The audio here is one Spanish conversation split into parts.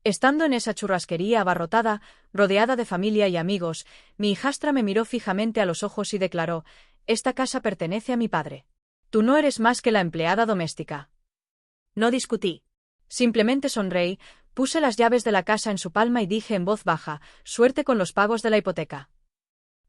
Estando en esa churrasquería abarrotada, rodeada de familia y amigos, mi hijastra me miró fijamente a los ojos y declaró: «Esta casa pertenece a mi padre. Tú no eres más que la empleada doméstica». No discutí. Simplemente sonreí, puse las llaves de la casa en su palma y dije en voz baja: «Suerte con los pagos de la hipoteca».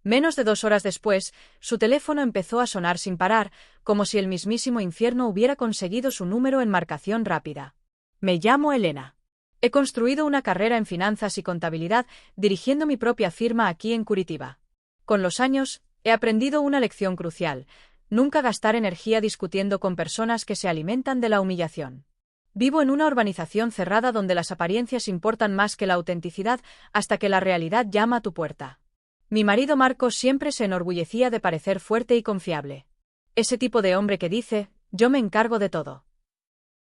Menos de 2 horas después, su teléfono empezó a sonar sin parar, como si el mismísimo infierno hubiera conseguido su número en marcación rápida. «Me llamo Elena. He construido una carrera en finanzas y contabilidad dirigiendo mi propia firma aquí en Curitiba. Con los años, he aprendido una lección crucial: nunca gastar energía discutiendo con personas que se alimentan de la humillación. Vivo en una urbanización cerrada donde las apariencias importan más que la autenticidad hasta que la realidad llama a tu puerta. Mi marido Marcos siempre se enorgullecía de parecer fuerte y confiable. Ese tipo de hombre que dice: yo me encargo de todo».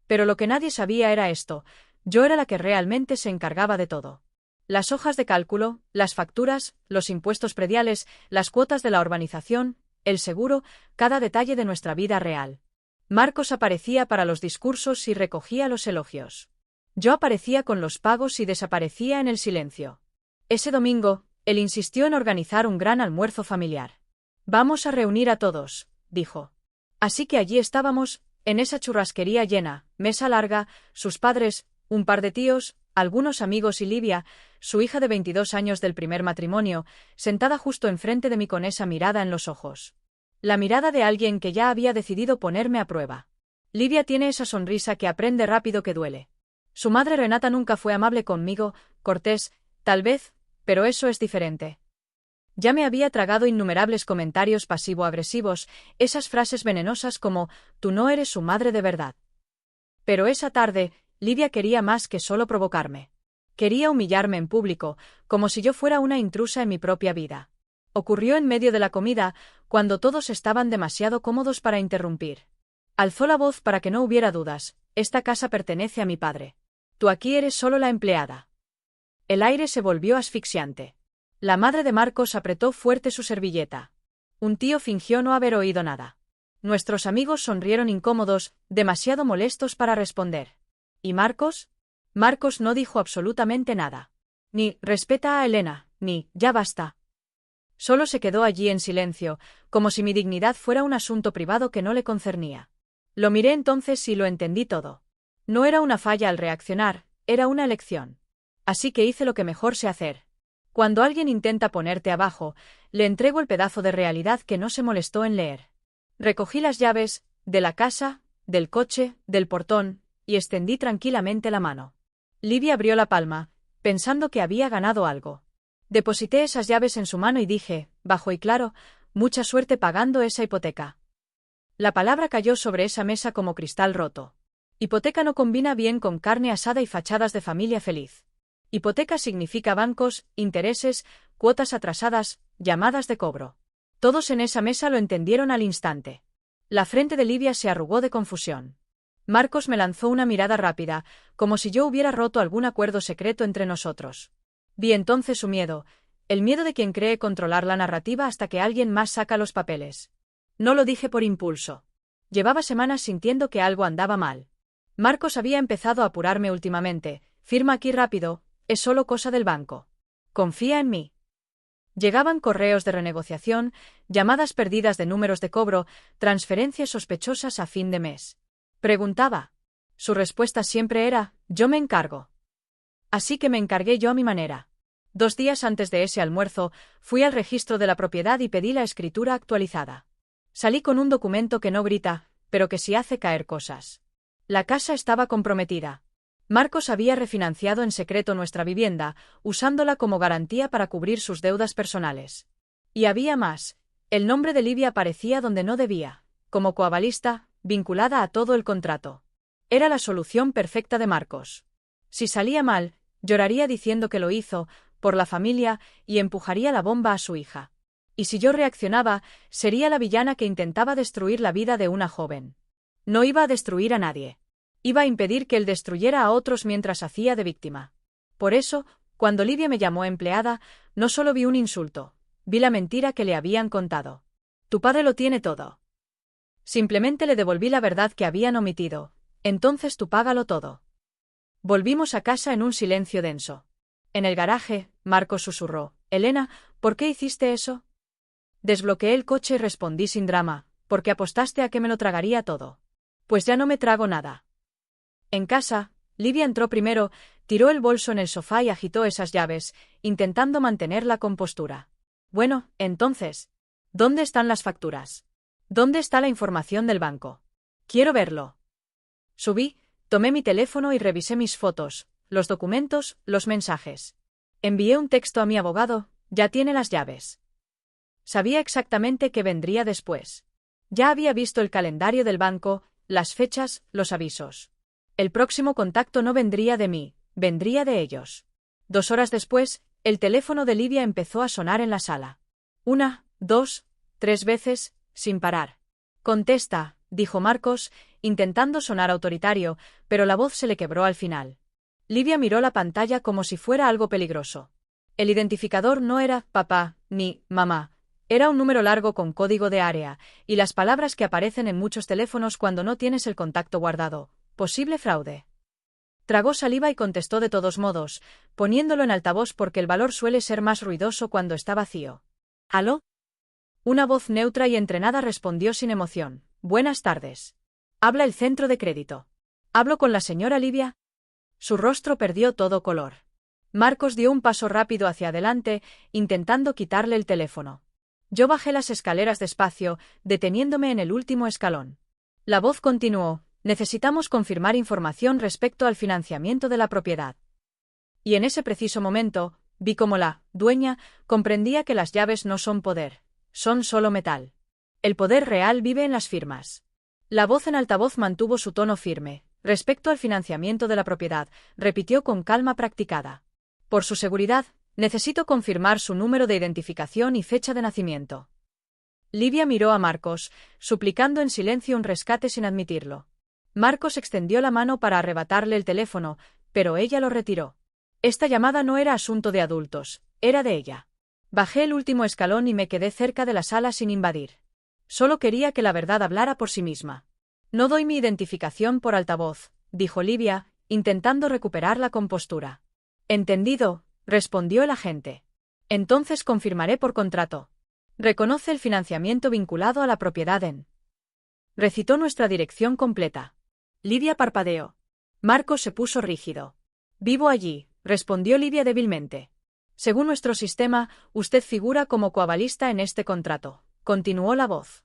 Pero lo que nadie sabía era esto: yo era la que realmente se encargaba de todo. Las hojas de cálculo, las facturas, los impuestos prediales, las cuotas de la urbanización, el seguro, cada detalle de nuestra vida real. Marcos aparecía para los discursos y recogía los elogios. Yo aparecía con los pagos y desaparecía en el silencio. Ese domingo, él insistió en organizar un gran almuerzo familiar. «Vamos a reunir a todos», dijo. Así que allí estábamos, en esa churrasquería llena, mesa larga, sus padres, un par de tíos, algunos amigos y Livia, su hija de 22 años del primer matrimonio, sentada justo enfrente de mí con esa mirada en los ojos. La mirada de alguien que ya había decidido ponerme a prueba. Livia tiene esa sonrisa que aprende rápido que duele. Su madre Renata nunca fue amable conmigo, cortés, tal vez, pero eso es diferente. Ya me había tragado innumerables comentarios pasivo-agresivos, esas frases venenosas como: «tú no eres su madre de verdad». Pero esa tarde, Livia quería más que solo provocarme. Quería humillarme en público, como si yo fuera una intrusa en mi propia vida. Ocurrió en medio de la comida, cuando todos estaban demasiado cómodos para interrumpir. Alzó la voz para que no hubiera dudas: «Esta casa pertenece a mi padre. Tú aquí eres solo la empleada». El aire se volvió asfixiante. La madre de Marcos apretó fuerte su servilleta. Un tío fingió no haber oído nada. Nuestros amigos sonrieron incómodos, demasiado molestos para responder. ¿Y Marcos? Marcos no dijo absolutamente nada. Ni «respeta a Elena», ni «ya basta». Solo se quedó allí en silencio, como si mi dignidad fuera un asunto privado que no le concernía. Lo miré entonces y lo entendí todo. No era una falla al reaccionar, era una elección. Así que hice lo que mejor sé hacer. Cuando alguien intenta ponerte abajo, le entrego el pedazo de realidad que no se molestó en leer. Recogí las llaves, de la casa, del coche, del portón, y extendí tranquilamente la mano. Livia abrió la palma, pensando que había ganado algo. Deposité esas llaves en su mano y dije, bajo y claro: «Mucha suerte pagando esa hipoteca». La palabra cayó sobre esa mesa como cristal roto. Hipoteca no combina bien con carne asada y fachadas de familia feliz. Hipoteca significa bancos, intereses, cuotas atrasadas, llamadas de cobro. Todos en esa mesa lo entendieron al instante. La frente de Livia se arrugó de confusión. Marcos me lanzó una mirada rápida, como si yo hubiera roto algún acuerdo secreto entre nosotros. Vi entonces su miedo, el miedo de quien cree controlar la narrativa hasta que alguien más saca los papeles. No lo dije por impulso. Llevaba semanas sintiendo que algo andaba mal. Marcos había empezado a apurarme últimamente: «Firma aquí rápido, es solo cosa del banco. Confía en mí». Llegaban correos de renegociación, llamadas perdidas de números de cobro, transferencias sospechosas a fin de mes. Preguntaba. Su respuesta siempre era: «yo me encargo». Así que me encargué yo a mi manera. 2 días antes de ese almuerzo, fui al registro de la propiedad y pedí la escritura actualizada. Salí con un documento que no grita, pero que sí hace caer cosas. La casa estaba comprometida. Marcos había refinanciado en secreto nuestra vivienda, usándola como garantía para cubrir sus deudas personales. Y había más: el nombre de Livia aparecía donde no debía, como coavalista, vinculada a todo el contrato. Era la solución perfecta de Marcos. Si salía mal, lloraría diciendo que lo hizo, por la familia, y empujaría la bomba a su hija. Y si yo reaccionaba, sería la villana que intentaba destruir la vida de una joven. No iba a destruir a nadie. Iba a impedir que él destruyera a otros mientras hacía de víctima. Por eso, cuando Livia me llamó empleada, no solo vi un insulto, vi la mentira que le habían contado. «Tu padre lo tiene todo». Simplemente le devolví la verdad que habían omitido: «Entonces tú págalo todo». Volvimos a casa en un silencio denso. En el garaje, Marcos susurró: Elena, ¿por qué hiciste eso? Desbloqueé el coche y respondí sin drama: porque apostaste a que me lo tragaría todo. Pues ya no me trago nada. En casa, Livia entró primero, tiró el bolso en el sofá y agitó esas llaves, intentando mantener la compostura. Bueno, entonces, ¿dónde están las facturas? ¿Dónde está la información del banco? Quiero verlo. Subí, tomé mi teléfono y revisé mis fotos, los documentos, los mensajes. Envié un texto a mi abogado: ya tiene las llaves. Sabía exactamente qué vendría después. Ya había visto el calendario del banco, las fechas, los avisos. El próximo contacto no vendría de mí, vendría de ellos. 2 horas después, el teléfono de Livia empezó a sonar en la sala. 1, 2, 3 veces, sin parar. Contesta, dijo Marcos, intentando sonar autoritario, pero la voz se le quebró al final. Livia miró la pantalla como si fuera algo peligroso. El identificador no era papá ni mamá. Era un número largo con código de área, y las palabras que aparecen en muchos teléfonos cuando no tienes el contacto guardado: posible fraude. Tragó saliva y contestó de todos modos, poniéndolo en altavoz porque el valor suele ser más ruidoso cuando está vacío. ¿Aló? Una voz neutra y entrenada respondió sin emoción: Buenas tardes. Habla el centro de crédito. ¿Hablo con la señora Livia? Su rostro perdió todo color. Marcos dio un paso rápido hacia adelante, intentando quitarle el teléfono. Yo bajé las escaleras despacio, deteniéndome en el último escalón. La voz continuó: necesitamos confirmar información respecto al financiamiento de la propiedad. Y en ese preciso momento, vi cómo la dueña comprendía que las llaves no son poder, son solo metal. El poder real vive en las firmas. La voz en altavoz mantuvo su tono firme. Respecto al financiamiento de la propiedad, repitió con calma practicada. Por su seguridad, necesito confirmar su número de identificación y fecha de nacimiento. Livia miró a Marcos, suplicando en silencio un rescate sin admitirlo. Marcos extendió la mano para arrebatarle el teléfono, pero ella lo retiró. Esta llamada no era asunto de adultos, era de ella. Bajé el último escalón y me quedé cerca de la sala sin invadir. Solo quería que la verdad hablara por sí misma. No doy mi identificación por altavoz, dijo Livia, intentando recuperar la compostura. Entendido, respondió el agente. Entonces confirmaré por contrato. Reconoce el financiamiento vinculado a la propiedad en. Recitó nuestra dirección completa. Livia parpadeó. Marcos se puso rígido. Vivo allí, respondió Livia débilmente. Según nuestro sistema, usted figura como coavalista en este contrato, continuó la voz.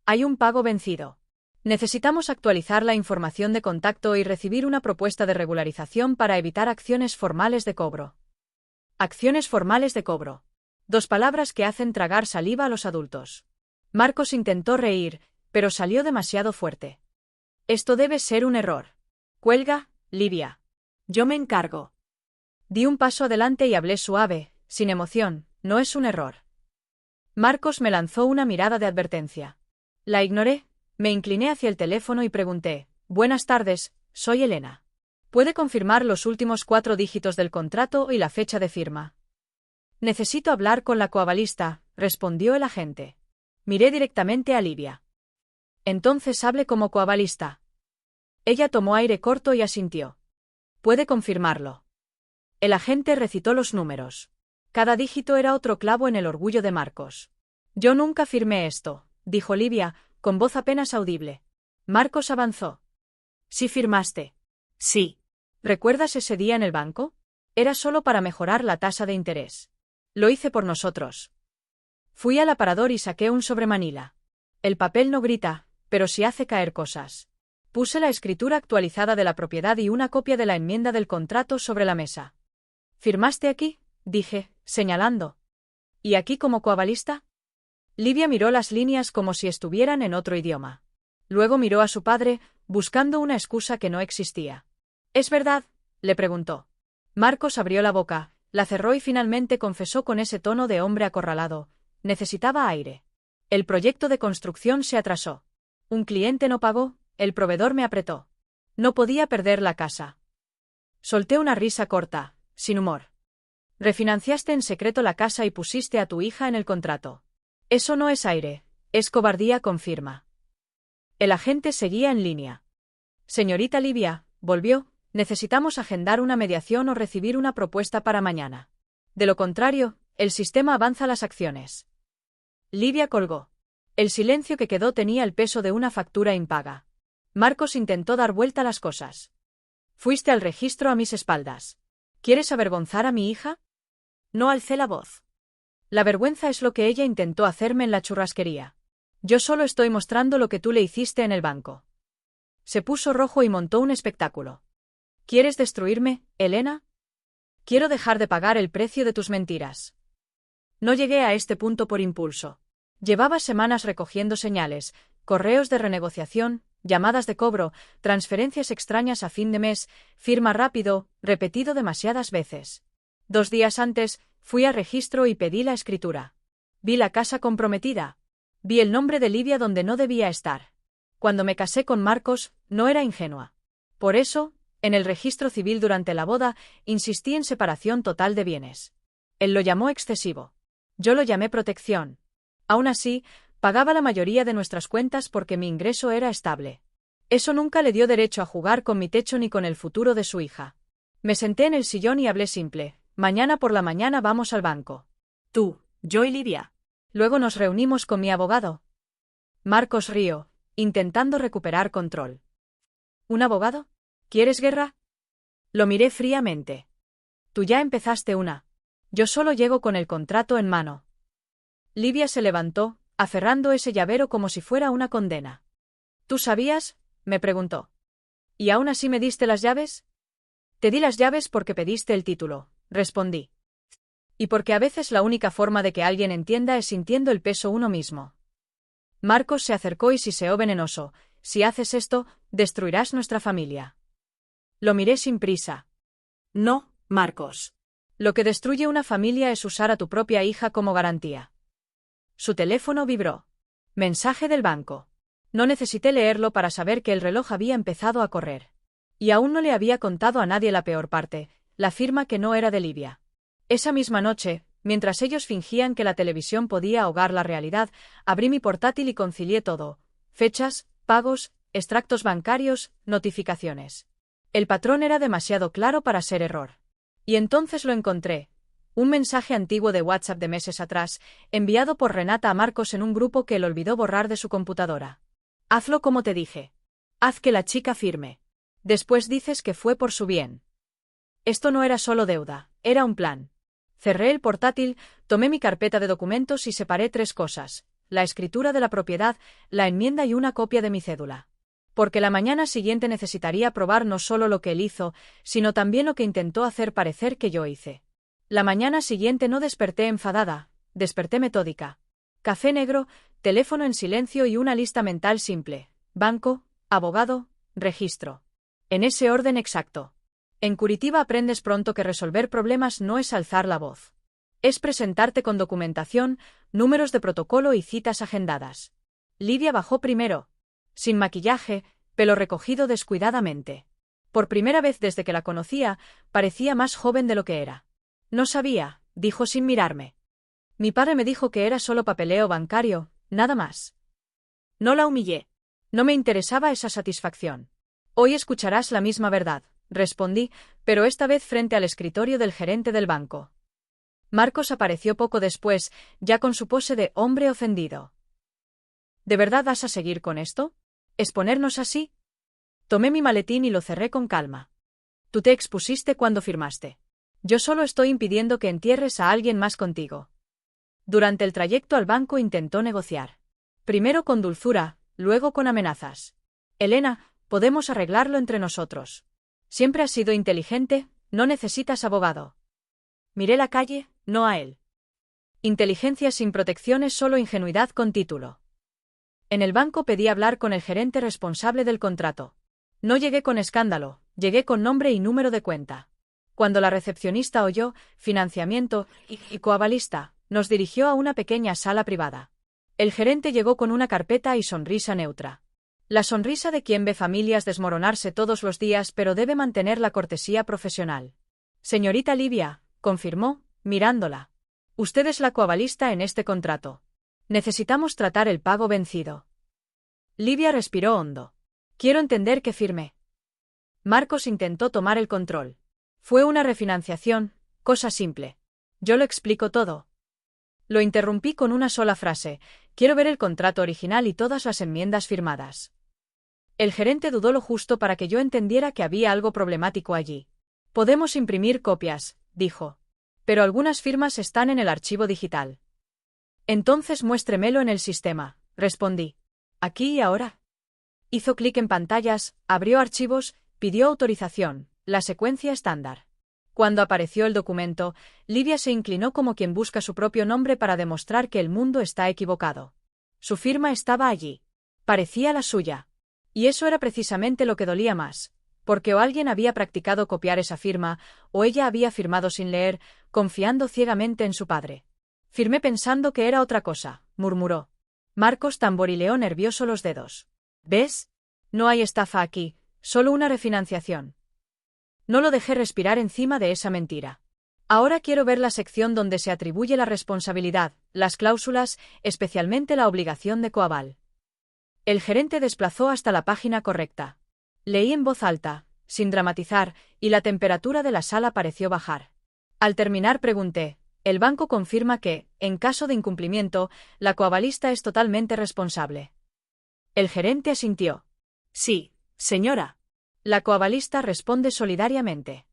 Hay un pago vencido. Necesitamos actualizar la información de contacto y recibir una propuesta de regularización para evitar acciones formales de cobro. Acciones formales de cobro. 2 palabras que hacen tragar saliva a los adultos. Marcos intentó reír, pero salió demasiado fuerte. Esto debe ser un error. Cuelga, Livia. Yo me encargo. Di un paso adelante y hablé suave, sin emoción: no es un error. Marcos me lanzó una mirada de advertencia. La ignoré, me incliné hacia el teléfono y pregunté: Buenas tardes, soy Elena. ¿Puede confirmar los últimos 4 dígitos del contrato y la fecha de firma? Necesito hablar con la coavalista, respondió el agente. Miré directamente a Livia. Entonces hable como coavalista. Ella tomó aire corto y asintió. Puede confirmarlo. El agente recitó los números. Cada dígito era otro clavo en el orgullo de Marcos. Yo nunca firmé esto, dijo Livia, con voz apenas audible. Marcos avanzó. ¿Sí firmaste? Sí. ¿Recuerdas ese día en el banco? Era solo para mejorar la tasa de interés. Lo hice por nosotros. Fui al aparador y saqué un sobremanila. El papel no grita, pero sí hace caer cosas. Puse la escritura actualizada de la propiedad y una copia de la enmienda del contrato sobre la mesa. ¿Firmaste aquí?, dije, señalando. ¿Y aquí como coavalista? Livia miró las líneas como si estuvieran en otro idioma. Luego miró a su padre, buscando una excusa que no existía. ¿Es verdad?, le preguntó. Marcos abrió la boca, la cerró y finalmente confesó con ese tono de hombre acorralado: necesitaba aire. El proyecto de construcción se atrasó. Un cliente no pagó, el proveedor me apretó. No podía perder la casa. Solté una risa corta, sin humor. Refinanciaste en secreto la casa y pusiste a tu hija en el contrato. Eso no es aire, es cobardía con firma. El agente seguía en línea. Señorita Livia, volvió, Necesitamos agendar una mediación o recibir una propuesta para mañana. De lo contrario, el sistema avanza las acciones. Livia colgó. El silencio que quedó tenía el peso de una factura impaga. Marcos intentó dar vuelta a las cosas. Fuiste al registro a mis espaldas. ¿Quieres avergonzar a mi hija? No alcé la voz. La vergüenza es lo que ella intentó hacerme en la churrasquería. Yo solo estoy mostrando lo que tú le hiciste en el banco. Se puso rojo y montó un espectáculo. ¿Quieres destruirme, Elena? Quiero dejar de pagar el precio de tus mentiras. No llegué a este punto por impulso. Llevaba semanas recogiendo señales, correos de renegociación, llamadas de cobro, transferencias extrañas a fin de mes, firma rápido, repetido demasiadas veces. 2 días antes, fui a registro y pedí la escritura. Vi la casa comprometida. Vi el nombre de Livia donde no debía estar. Cuando me casé con Marcos, no era ingenua. Por eso, en el registro civil durante la boda, insistí en separación total de bienes. Él lo llamó excesivo. Yo lo llamé protección. Aún así, pagaba la mayoría de nuestras cuentas porque mi ingreso era estable. Eso nunca le dio derecho a jugar con mi techo ni con el futuro de su hija. Me senté en el sillón y hablé simple. Mañana por la mañana vamos al banco. Tú, yo y Livia. Luego nos reunimos con mi abogado. Marcos rió, intentando recuperar control. ¿Un abogado? ¿Quieres guerra? Lo miré fríamente. Tú ya empezaste una. Yo solo llego con el contrato en mano. Livia se levantó, aferrando ese llavero como si fuera una condena. ¿Tú sabías? Me preguntó. ¿Y aún así me diste las llaves? Te di las llaves porque pediste el título, respondí. Y porque a veces la única forma de que alguien entienda es sintiendo el peso uno mismo. Marcos se acercó y siseó venenoso. Si haces esto, destruirás nuestra familia. Lo miré sin prisa. No, Marcos. Lo que destruye una familia es usar a tu propia hija como garantía. Su teléfono vibró. Mensaje del banco. No necesité leerlo para saber que el reloj había empezado a correr. Y aún no le había contado a nadie la peor parte, la firma que no era de Livia. Esa misma noche, mientras ellos fingían que la televisión podía ahogar la realidad, abrí mi portátil y concilié todo. Fechas, pagos, extractos bancarios, notificaciones. El patrón era demasiado claro para ser error. Y entonces lo encontré. Un mensaje antiguo de WhatsApp de meses atrás, enviado por Renata a Marcos en un grupo que él olvidó borrar de su computadora. Hazlo como te dije. Haz que la chica firme. Después dices que fue por su bien. Esto no era solo deuda, era un plan. Cerré el portátil, tomé mi carpeta de documentos y separé 3 cosas: la escritura de la propiedad, la enmienda y una copia de mi cédula. Porque la mañana siguiente necesitaría probar no solo lo que él hizo, sino también lo que intentó hacer parecer que yo hice. La mañana siguiente no desperté enfadada, desperté metódica. Café negro, teléfono en silencio y una lista mental simple: banco, abogado, registro. En ese orden exacto. En Curitiba aprendes pronto que resolver problemas no es alzar la voz. Es presentarte con documentación, números de protocolo y citas agendadas. Livia bajó primero. Sin maquillaje, pelo recogido descuidadamente. Por primera vez desde que la conocía, parecía más joven de lo que era. No sabía, dijo sin mirarme. Mi padre me dijo que era solo papeleo bancario, nada más. No la humillé. No me interesaba esa satisfacción. Hoy escucharás la misma verdad, respondí, pero esta vez frente al escritorio del gerente del banco. Marcos apareció poco después, ya con su pose de hombre ofendido. ¿De verdad vas a seguir con esto? ¿Exponernos así? Tomé mi maletín y lo cerré con calma. Tú te expusiste cuando firmaste. Yo solo estoy impidiendo que entierres a alguien más contigo. Durante el trayecto al banco intentó negociar. Primero con dulzura, luego con amenazas. Elena, podemos arreglarlo entre nosotros. Siempre has sido inteligente, no necesitas abogado. Miré la calle, no a él. Inteligencia sin protección es solo ingenuidad con título. En el banco pedí hablar con el gerente responsable del contrato. No llegué con escándalo, llegué con nombre y número de cuenta. Cuando la recepcionista oyó financiamiento y coavalista, nos dirigió a una pequeña sala privada. El gerente llegó con una carpeta y sonrisa neutra. La sonrisa de quien ve familias desmoronarse todos los días pero debe mantener la cortesía profesional. Señorita Livia, confirmó, mirándola. Usted es la coavalista en este contrato. Necesitamos tratar el pago vencido. Livia respiró hondo. Quiero entender que firmé. Marcos intentó tomar el control. Fue una refinanciación, cosa simple. Yo lo explico todo. Lo interrumpí con una sola frase: quiero ver el contrato original y todas las enmiendas firmadas. El gerente dudó lo justo para que yo entendiera que había algo problemático allí. Podemos imprimir copias, dijo. Pero algunas firmas están en el archivo digital. Entonces muéstremelo en el sistema, respondí. ¿Aquí y ahora? Hizo clic en pantallas, abrió archivos, pidió autorización, la secuencia estándar. Cuando apareció el documento, Livia se inclinó como quien busca su propio nombre para demostrar que el mundo está equivocado. Su firma estaba allí. Parecía la suya. Y eso era precisamente lo que dolía más, porque o alguien había practicado copiar esa firma, o ella había firmado sin leer, confiando ciegamente en su padre. Firmé pensando que era otra cosa, murmuró. Marcos tamborileó nervioso los dedos. ¿Ves? No hay estafa aquí, solo una refinanciación. No lo dejé respirar encima de esa mentira. Ahora quiero ver la sección donde se atribuye la responsabilidad, las cláusulas, especialmente la obligación de coaval. El gerente desplazó hasta la página correcta. Leí en voz alta, sin dramatizar, y la temperatura de la sala pareció bajar. Al terminar pregunté: el banco confirma que, en caso de incumplimiento, la coavalista es totalmente responsable. El gerente asintió. Sí, señora. La coavalista responde solidariamente.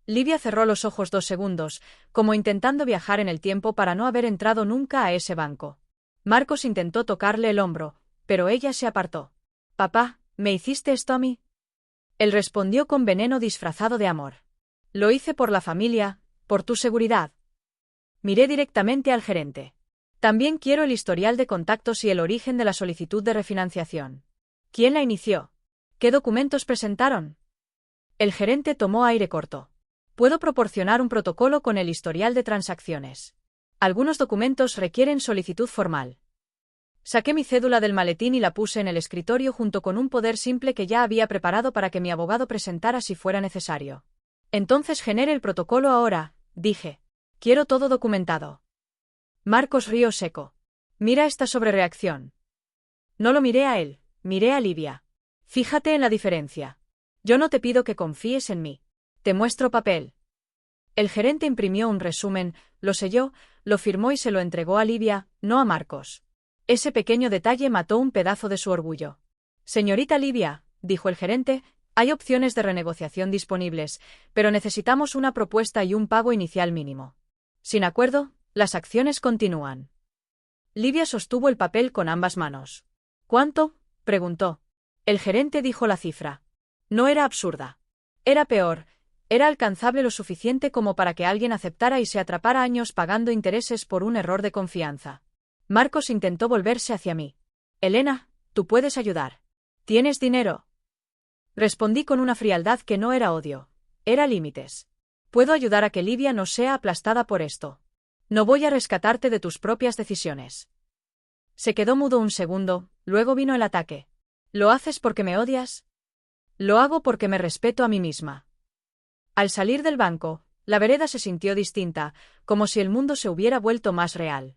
Livia cerró los ojos 2 segundos, como intentando viajar en el tiempo para no haber entrado nunca a ese banco. Marcos intentó tocarle el hombro, pero ella se apartó. Papá, ¿me hiciste esto a mí? Él respondió con veneno disfrazado de amor. Lo hice por la familia, por tu seguridad. Miré directamente al gerente. También quiero el historial de contactos y el origen de la solicitud de refinanciación. ¿Quién la inició? ¿Qué documentos presentaron? El gerente tomó aire corto. Puedo proporcionar un protocolo con el historial de transacciones. Algunos documentos requieren solicitud formal. Saqué mi cédula del maletín y la puse en el escritorio junto con un poder simple que ya había preparado para que mi abogado presentara si fuera necesario. Entonces genere el protocolo ahora, dije. Quiero todo documentado. Marcos rió seco. Mira esta sobrereacción. No lo miré a él, miré a Livia. Fíjate en la diferencia. Yo no te pido que confíes en mí. Te muestro papel. El gerente imprimió un resumen, lo selló, lo firmó y se lo entregó a Livia, no a Marcos. Ese pequeño detalle mató un pedazo de su orgullo. Señorita Livia, dijo el gerente, hay opciones de renegociación disponibles, pero necesitamos una propuesta y un pago inicial mínimo. Sin acuerdo, las acciones continúan. Livia sostuvo el papel con ambas manos. ¿Cuánto? Preguntó. El gerente dijo la cifra. No era absurda. Era peor, era alcanzable lo suficiente como para que alguien aceptara y se atrapara años pagando intereses por un error de confianza. Marcos intentó volverse hacia mí. Elena, tú puedes ayudar. ¿Tienes dinero? Respondí con una frialdad que no era odio. Era límites. Puedo ayudar a que Livia no sea aplastada por esto. No voy a rescatarte de tus propias decisiones. Se quedó mudo un segundo, luego vino el ataque. ¿Lo haces porque me odias? Lo hago porque me respeto a mí misma. Al salir del banco, la vereda se sintió distinta, como si el mundo se hubiera vuelto más real.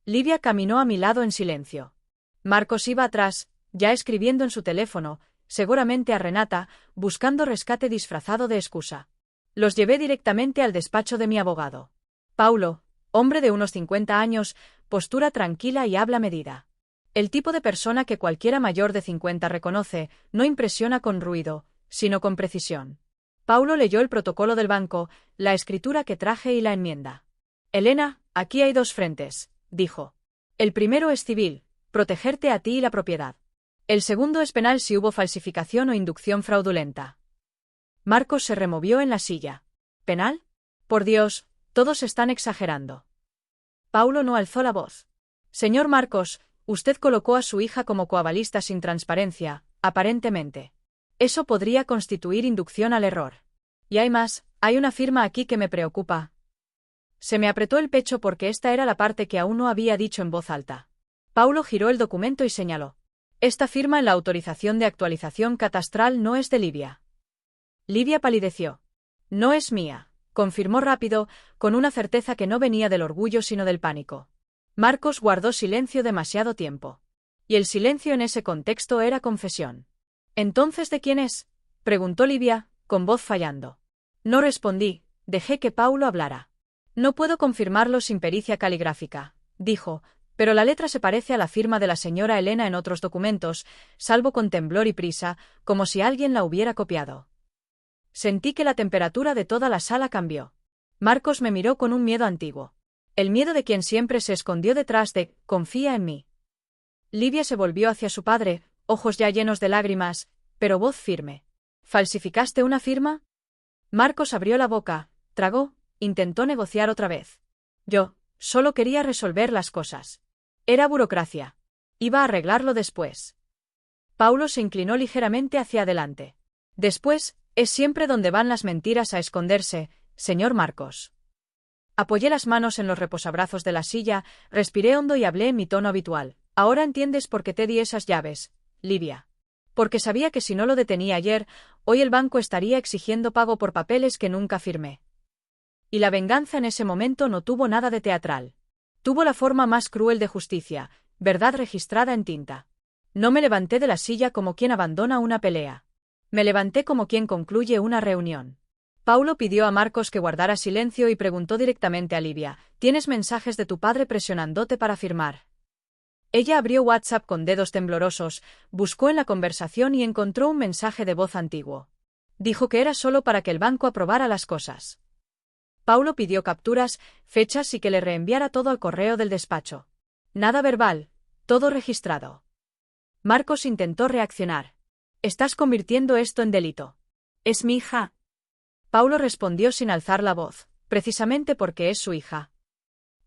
Livia caminó a mi lado en silencio. Marcos iba atrás, ya escribiendo en su teléfono, seguramente a Renata, buscando rescate disfrazado de excusa. Los llevé directamente al despacho de mi abogado. Paulo, hombre de unos 50 años, postura tranquila y habla medida. El tipo de persona que cualquiera mayor de 50 reconoce, no impresiona con ruido, sino con precisión. Paulo leyó el protocolo del banco, la escritura que traje y la enmienda. Elena, aquí hay 2 frentes, dijo. El primero es civil, protegerte a ti y la propiedad. El segundo es penal si hubo falsificación o inducción fraudulenta. Marcos se removió en la silla. ¿Penal? Por Dios, todos están exagerando. Paulo no alzó la voz. Señor Marcos, usted colocó a su hija como coavalista sin transparencia, aparentemente. Eso podría constituir inducción al error. Y hay más, hay una firma aquí que me preocupa. Se me apretó el pecho porque esta era la parte que aún no había dicho en voz alta. Paulo giró el documento y señaló. Esta firma en la autorización de actualización catastral no es de Livia. Livia palideció. No es mía, confirmó rápido, con una certeza que no venía del orgullo sino del pánico. Marcos guardó silencio demasiado tiempo. Y el silencio en ese contexto era confesión. ¿Entonces de quién es? preguntó Livia, con voz fallando. No respondí, dejé que Paulo hablara. No puedo confirmarlo sin pericia caligráfica, dijo, pero la letra se parece a la firma de la señora Elena en otros documentos, salvo con temblor y prisa, como si alguien la hubiera copiado. Sentí que la temperatura de toda la sala cambió. Marcos me miró con un miedo antiguo. El miedo de quien siempre se escondió detrás de «confía en mí». Livia se volvió hacia su padre, ojos ya llenos de lágrimas, pero voz firme. «¿Falsificaste una firma?» Marcos abrió la boca, tragó, intentó negociar otra vez. Yo solo quería resolver las cosas. Era burocracia. Iba a arreglarlo después. Paulo se inclinó ligeramente hacia adelante. Después, es siempre donde van las mentiras a esconderse, señor Marcos. Apoyé las manos en los reposabrazos de la silla, respiré hondo y hablé en mi tono habitual. Ahora entiendes por qué te di esas llaves, Livia. Porque sabía que si no lo detenía ayer, hoy el banco estaría exigiendo pago por papeles que nunca firmé. Y la venganza en ese momento no tuvo nada de teatral. Tuvo la forma más cruel de justicia, verdad registrada en tinta. No me levanté de la silla como quien abandona una pelea. Me levanté como quien concluye una reunión. Paulo pidió a Marcos que guardara silencio y preguntó directamente a Livia, ¿tienes mensajes de tu padre presionándote para firmar? Ella abrió WhatsApp con dedos temblorosos, buscó en la conversación y encontró un mensaje de voz antiguo. Dijo que era solo para que el banco aprobara las cosas. Paulo pidió capturas, fechas y que le reenviara todo al correo del despacho. Nada verbal, todo registrado. Marcos intentó reaccionar. Estás convirtiendo esto en delito. ¿Es mi hija? Paulo respondió sin alzar la voz, precisamente porque es su hija.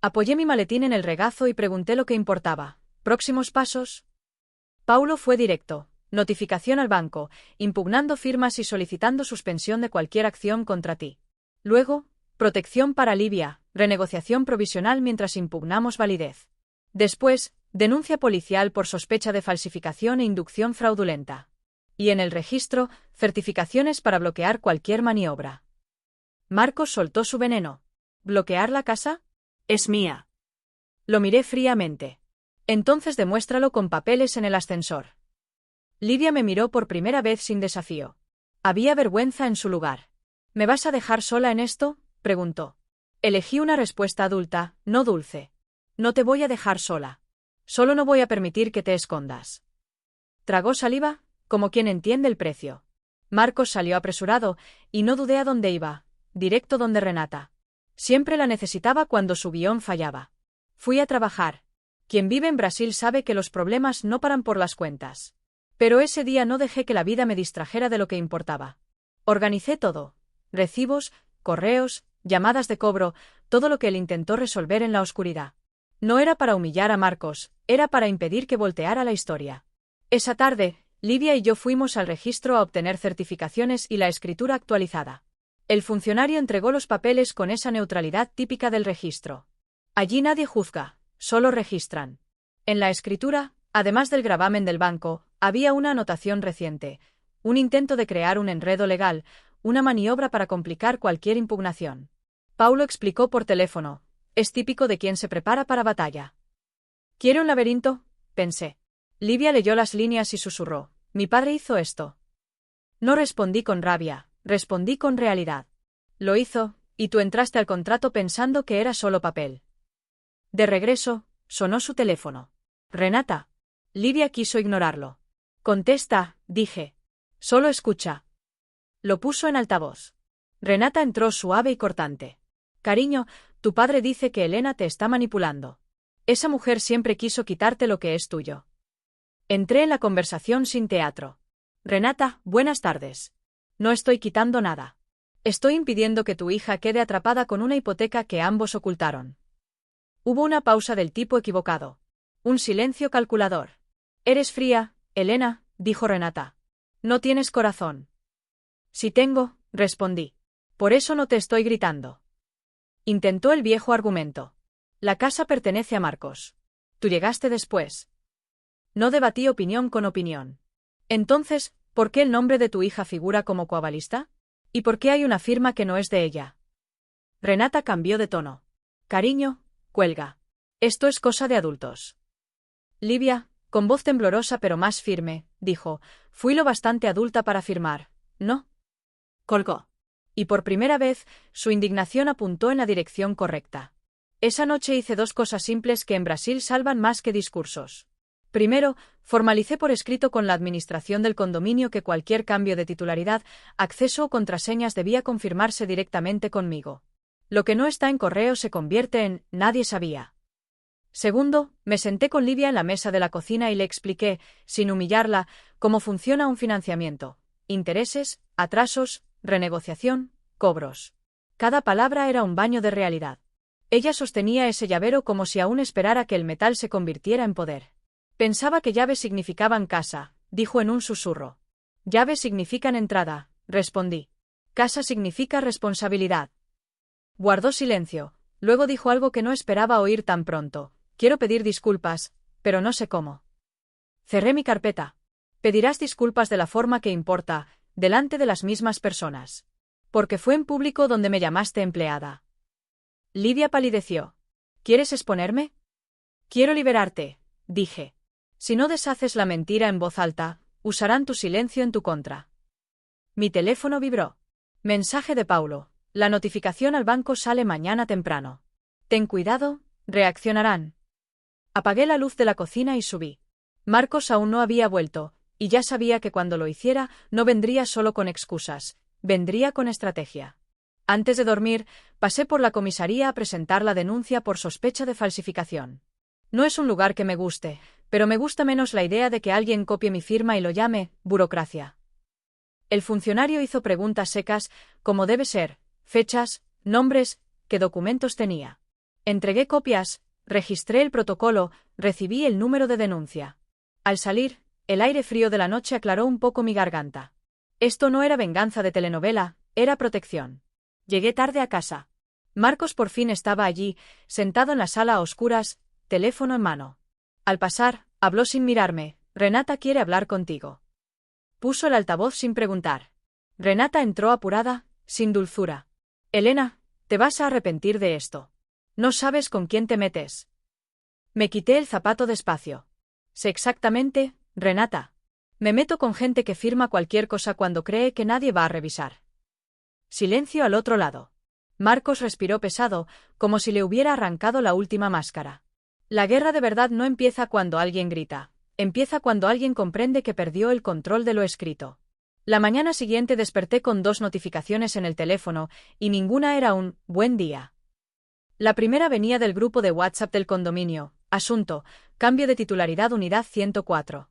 Apoyé mi maletín en el regazo y pregunté lo que importaba. ¿Próximos pasos? Paulo fue directo. Notificación al banco, impugnando firmas y solicitando suspensión de cualquier acción contra ti. Luego, protección para Livia, renegociación provisional mientras impugnamos validez. Después, denuncia policial por sospecha de falsificación e inducción fraudulenta. Y en el registro, certificaciones para bloquear cualquier maniobra. Marcos soltó su veneno. ¿Bloquear la casa? Es mía. Lo miré fríamente. Entonces demuéstralo con papeles en el ascensor. Livia me miró por primera vez sin desafío. Había vergüenza en su lugar. ¿Me vas a dejar sola en esto?, preguntó. Elegí una respuesta adulta, no dulce. No te voy a dejar sola. Solo no voy a permitir que te escondas. Tragó saliva, como quien entiende el precio. Marcos salió apresurado, y no dudé a dónde iba, directo donde Renata. Siempre la necesitaba cuando su guión fallaba. Fui a trabajar. Quien vive en Brasil sabe que los problemas no paran por las cuentas. Pero ese día no dejé que la vida me distrajera de lo que importaba. Organicé todo. Recibos, correos, llamadas de cobro, todo lo que él intentó resolver en la oscuridad. No era para humillar a Marcos, era para impedir que volteara la historia. Esa tarde, Livia y yo fuimos al registro a obtener certificaciones y la escritura actualizada. El funcionario entregó los papeles con esa neutralidad típica del registro. Allí nadie juzga, solo registran. En la escritura, además del gravamen del banco, había una anotación reciente, un intento de crear un enredo legal, una maniobra para complicar cualquier impugnación. Paulo explicó por teléfono, es típico de quien se prepara para batalla. ¿Quiere un laberinto?, pensé. Livia leyó las líneas y susurró, mi padre hizo esto. No respondí con rabia, respondí con realidad. Lo hizo, y tú entraste al contrato pensando que era solo papel. De regreso, sonó su teléfono. Renata. Livia quiso ignorarlo. Contesta, dije. Solo escucha. Lo puso en altavoz. Renata entró suave y cortante. Cariño, tu padre dice que Elena te está manipulando. Esa mujer siempre quiso quitarte lo que es tuyo. Entré en la conversación sin teatro. Renata, buenas tardes. No estoy quitando nada. Estoy impidiendo que tu hija quede atrapada con una hipoteca que ambos ocultaron. Hubo una pausa del tipo equivocado. Un silencio calculador. Eres fría, Elena, dijo Renata. No tienes corazón. Sí tengo, respondí. Por eso no te estoy gritando. Intentó el viejo argumento. La casa pertenece a Marcos. Tú llegaste después. No debatí opinión con opinión. Entonces, ¿por qué el nombre de tu hija figura como coavalista? ¿Y por qué hay una firma que no es de ella? Renata cambió de tono. Cariño, cuelga. Esto es cosa de adultos. Livia, con voz temblorosa pero más firme, dijo, fui lo bastante adulta para firmar. No. Colgó. Y por primera vez, su indignación apuntó en la dirección correcta. Esa noche hice 2 cosas simples que en Brasil salvan más que discursos. Primero, formalicé por escrito con la administración del condominio que cualquier cambio de titularidad, acceso o contraseñas debía confirmarse directamente conmigo. Lo que no está en correo se convierte en nadie sabía. Segundo, me senté con Livia en la mesa de la cocina y le expliqué, sin humillarla, cómo funciona un financiamiento: intereses, atrasos, renegociación, cobros. Cada palabra era un baño de realidad. Ella sostenía ese llavero como si aún esperara que el metal se convirtiera en poder. Pensaba que llaves significaban casa, dijo en un susurro. Llaves significan entrada, respondí. Casa significa responsabilidad. Guardó silencio, luego dijo algo que no esperaba oír tan pronto. Quiero pedir disculpas, pero no sé cómo. Cerré mi carpeta. Pedirás disculpas de la forma que importa, delante de las mismas personas. Porque fue en público donde me llamaste empleada. Livia palideció. ¿Quieres exponerme? Quiero liberarte, dije. Si no deshaces la mentira en voz alta, usarán tu silencio en tu contra. Mi teléfono vibró. Mensaje de Paulo. La notificación al banco sale mañana temprano. Ten cuidado, reaccionarán. Apagué la luz de la cocina y subí. Marcos aún no había vuelto, y ya sabía que cuando lo hiciera, no vendría solo con excusas, vendría con estrategia. Antes de dormir, pasé por la comisaría a presentar la denuncia por sospecha de falsificación. No es un lugar que me guste, pero me gusta menos la idea de que alguien copie mi firma y lo llame burocracia. El funcionario hizo preguntas secas, como debe ser, fechas, nombres, qué documentos tenía. Entregué copias, registré el protocolo, recibí el número de denuncia. Al salir, el aire frío de la noche aclaró un poco mi garganta. Esto no era venganza de telenovela, era protección. Llegué tarde a casa. Marcos por fin estaba allí, sentado en la sala a oscuras, teléfono en mano. Al pasar, habló sin mirarme. Renata quiere hablar contigo. Puso el altavoz sin preguntar. Renata entró apurada, sin dulzura. Elena, te vas a arrepentir de esto. No sabes con quién te metes. Me quité el zapato despacio. Sé exactamente, Renata. Me meto con gente que firma cualquier cosa cuando cree que nadie va a revisar. Silencio al otro lado. Marcos respiró pesado, como si le hubiera arrancado la última máscara. La guerra de verdad no empieza cuando alguien grita. Empieza cuando alguien comprende que perdió el control de lo escrito. La mañana siguiente desperté con 2 notificaciones en el teléfono, y ninguna era un buen día. La primera venía del grupo de WhatsApp del condominio. Asunto: cambio de titularidad unidad 104.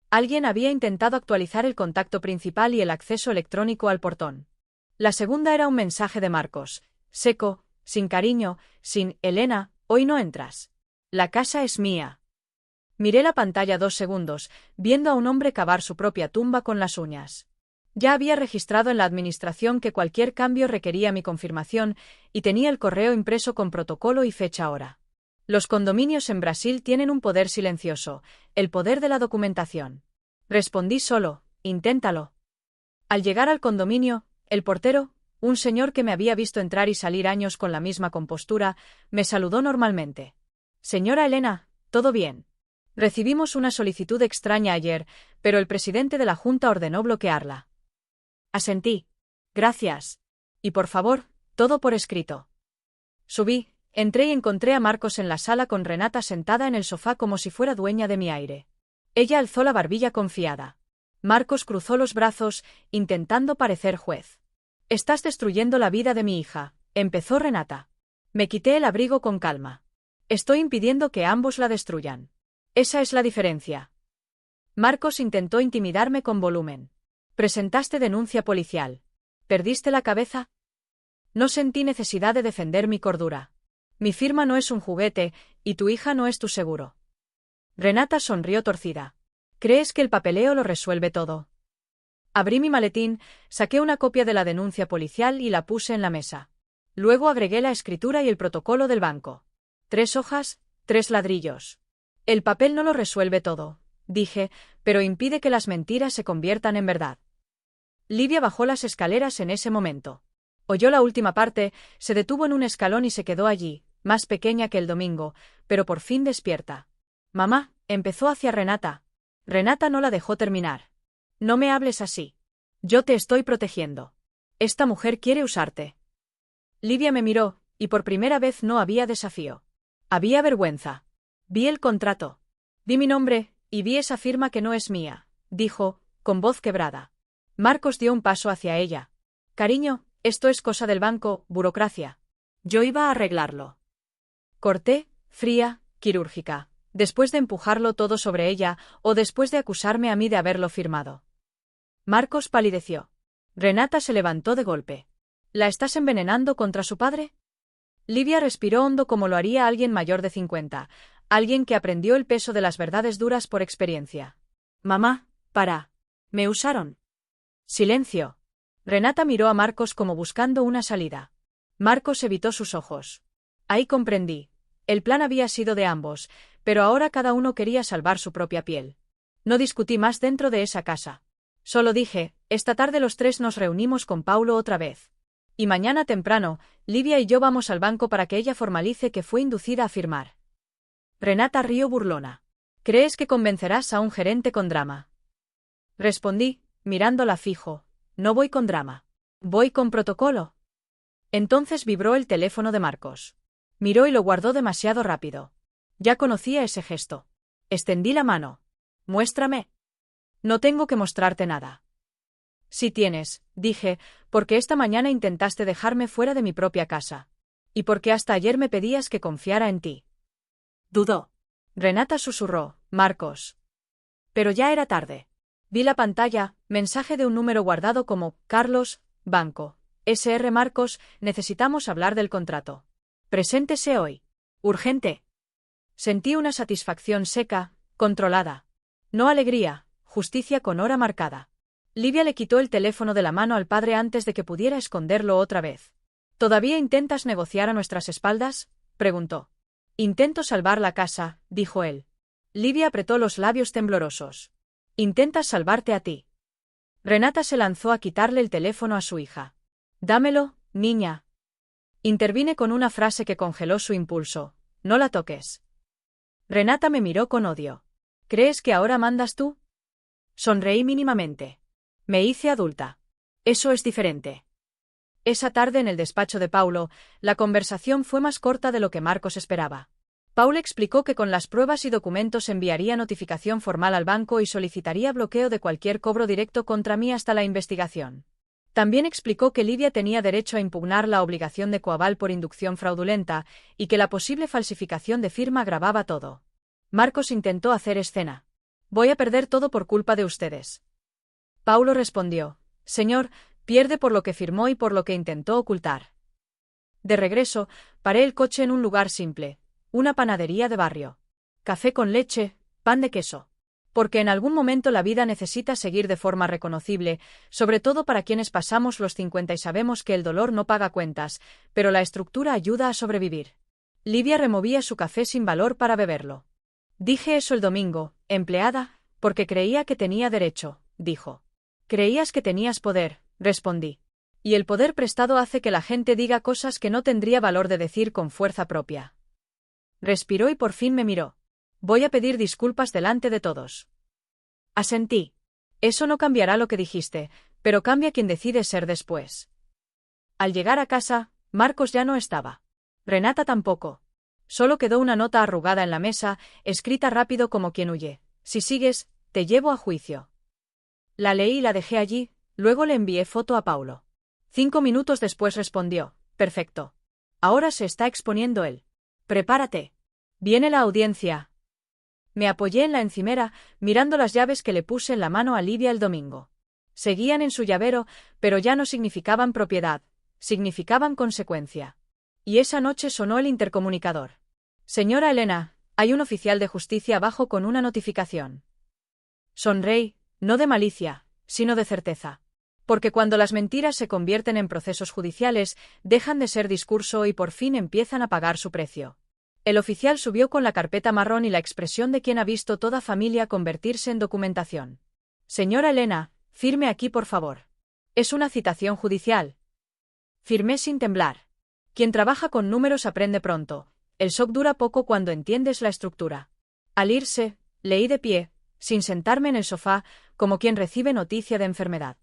Alguien había intentado actualizar el contacto principal y el acceso electrónico al portón. La segunda era un mensaje de Marcos, seco, sin cariño, sin Elena, hoy no entras. La casa es mía. Miré la pantalla 2 segundos, viendo a un hombre cavar su propia tumba con las uñas. Ya había registrado en la administración que cualquier cambio requería mi confirmación, y tenía el correo impreso con protocolo y fecha hora. Los condominios en Brasil tienen un poder silencioso, el poder de la documentación. Respondí solo, inténtalo. Al llegar al condominio, el portero, un señor que me había visto entrar y salir años con la misma compostura, me saludó normalmente. Señora Elena, ¿todo bien? Recibimos una solicitud extraña ayer, pero el presidente de la Junta ordenó bloquearla. Asentí. Gracias. Y por favor, todo por escrito. Subí, entré y encontré a Marcos en la sala con Renata sentada en el sofá como si fuera dueña de mi aire. Ella alzó la barbilla confiada. Marcos cruzó los brazos, intentando parecer juez. Estás destruyendo la vida de mi hija, empezó Renata. Me quité el abrigo con calma. Estoy impidiendo que ambos la destruyan. Esa es la diferencia. Marcos intentó intimidarme con volumen. Presentaste denuncia policial. ¿Perdiste la cabeza? No sentí necesidad de defender mi cordura. Mi firma no es un juguete, y tu hija no es tu seguro. Renata sonrió torcida. ¿Crees que el papeleo lo resuelve todo? Abrí mi maletín, saqué una copia de la denuncia policial y la puse en la mesa. Luego agregué la escritura y el protocolo del banco. 3 hojas, 3 ladrillos. El papel no lo resuelve todo, dije, pero impide que las mentiras se conviertan en verdad. Livia bajó las escaleras en ese momento. Oyó la última parte, se detuvo en un escalón y se quedó allí, más pequeña que el domingo, pero por fin despierta. Mamá, empezó hacia Renata. Renata no la dejó terminar. No me hables así. Yo te estoy protegiendo. Esta mujer quiere usarte. Livia me miró, y por primera vez no había desafío. Había vergüenza. Vi el contrato. Vi mi nombre, y vi esa firma que no es mía, dijo, con voz quebrada. Marcos dio un paso hacia ella. Cariño, esto es cosa del banco, burocracia. Yo iba a arreglarlo. Corté, fría, quirúrgica, después de empujarlo todo sobre ella, o después de acusarme a mí de haberlo firmado. Marcos palideció. Renata se levantó de golpe. ¿La estás envenenando contra su padre? Livia respiró hondo como lo haría alguien mayor de 50, alguien que aprendió el peso de las verdades duras por experiencia. Mamá, para. ¿Me usaron? Silencio. Renata miró a Marcos como buscando una salida. Marcos evitó sus ojos. Ahí comprendí. El plan había sido de ambos, pero ahora cada uno quería salvar su propia piel. No discutí más dentro de esa casa. Solo dije, esta tarde los tres nos reunimos con Paulo otra vez. Y mañana temprano, Livia y yo vamos al banco para que ella formalice que fue inducida a firmar. Renata rió burlona. ¿Crees que convencerás a un gerente con drama? Respondí, mirándola fijo. No voy con drama. Voy con protocolo. Entonces vibró el teléfono de Marcos. Miró y lo guardó demasiado rápido. Ya conocía ese gesto. Extendí la mano. Muéstrame. No tengo que mostrarte nada. Sí tienes, dije, porque esta mañana intentaste dejarme fuera de mi propia casa. Y porque hasta ayer me pedías que confiara en ti. Dudó. Renata susurró, Marcos. Pero ya era tarde. Vi la pantalla, mensaje de un número guardado como, Carlos, banco. SR Marcos, necesitamos hablar del contrato. Preséntese hoy. Urgente. Sentí una satisfacción seca, controlada. No alegría, justicia con hora marcada. Livia le quitó el teléfono de la mano al padre antes de que pudiera esconderlo otra vez. ¿Todavía intentas negociar a nuestras espaldas? Preguntó. Intento salvar la casa, dijo él. Livia apretó los labios temblorosos. Intentas salvarte a ti. Renata se lanzó a quitarle el teléfono a su hija. Dámelo, niña. Intervine con una frase que congeló su impulso. No la toques. Renata me miró con odio. ¿Crees que ahora mandas tú? Sonreí mínimamente. Me hice adulta. Eso es diferente. Esa tarde en el despacho de Paulo, la conversación fue más corta de lo que Marcos esperaba. Paulo explicó que con las pruebas y documentos enviaría notificación formal al banco y solicitaría bloqueo de cualquier cobro directo contra mí hasta la investigación. También explicó que Livia tenía derecho a impugnar la obligación de coaval por inducción fraudulenta y que la posible falsificación de firma agravaba todo. Marcos intentó hacer escena. Voy a perder todo por culpa de ustedes. Paulo respondió, Señor, pierde por lo que firmó y por lo que intentó ocultar. De regreso, paré el coche en un lugar simple, una panadería de barrio. Café con leche, pan de queso. Porque en algún momento la vida necesita seguir de forma reconocible, sobre todo para quienes pasamos los 50 y sabemos que el dolor no paga cuentas, pero la estructura ayuda a sobrevivir. Livia removía su café sin valor para beberlo. Dije eso el domingo, empleada, porque creía que tenía derecho, dijo. Creías que tenías poder, respondí. Y el poder prestado hace que la gente diga cosas que no tendría valor de decir con fuerza propia. Respiró y por fin me miró. Voy a pedir disculpas delante de todos. Asentí. Eso no cambiará lo que dijiste, pero cambia quien decide ser después. Al llegar a casa, Marcos ya no estaba. Renata tampoco. Solo quedó una nota arrugada en la mesa, escrita rápido como quien huye. Si sigues, te llevo a juicio. La leí y la dejé allí, luego le envié foto a Paulo. 5 minutos después respondió, perfecto. Ahora se está exponiendo él. Prepárate. Viene la audiencia. Me apoyé en la encimera, mirando las llaves que le puse en la mano a Livia el domingo. Seguían en su llavero, pero ya no significaban propiedad, significaban consecuencia. Y esa noche sonó el intercomunicador. Señora Elena, hay un oficial de justicia abajo con una notificación. Sonreí, no de malicia, sino de certeza. Porque cuando las mentiras se convierten en procesos judiciales, dejan de ser discurso y por fin empiezan a pagar su precio. El oficial subió con la carpeta marrón y la expresión de quien ha visto toda familia convertirse en documentación. Señora Elena, firme aquí por favor. Es una citación judicial. Firmé sin temblar. Quien trabaja con números aprende pronto. El shock dura poco cuando entiendes la estructura. Al irse, leí de pie, sin sentarme en el sofá, como quien recibe noticia de enfermedad.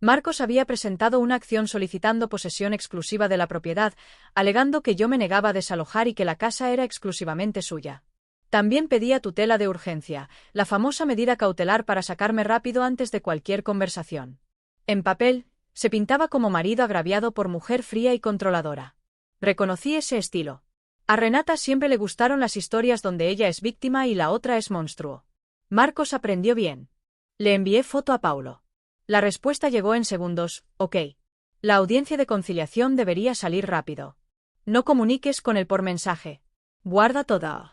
Marcos había presentado una acción solicitando posesión exclusiva de la propiedad, alegando que yo me negaba a desalojar y que la casa era exclusivamente suya. También pedía tutela de urgencia, la famosa medida cautelar para sacarme rápido antes de cualquier conversación. En papel, se pintaba como marido agraviado por mujer fría y controladora. Reconocí ese estilo. A Renata siempre le gustaron las historias donde ella es víctima y la otra es monstruo. Marcos aprendió bien. Le envié foto a Paulo. La respuesta llegó en segundos: ok. La audiencia de conciliación debería salir rápido. No comuniques con él por mensaje. Guarda todo.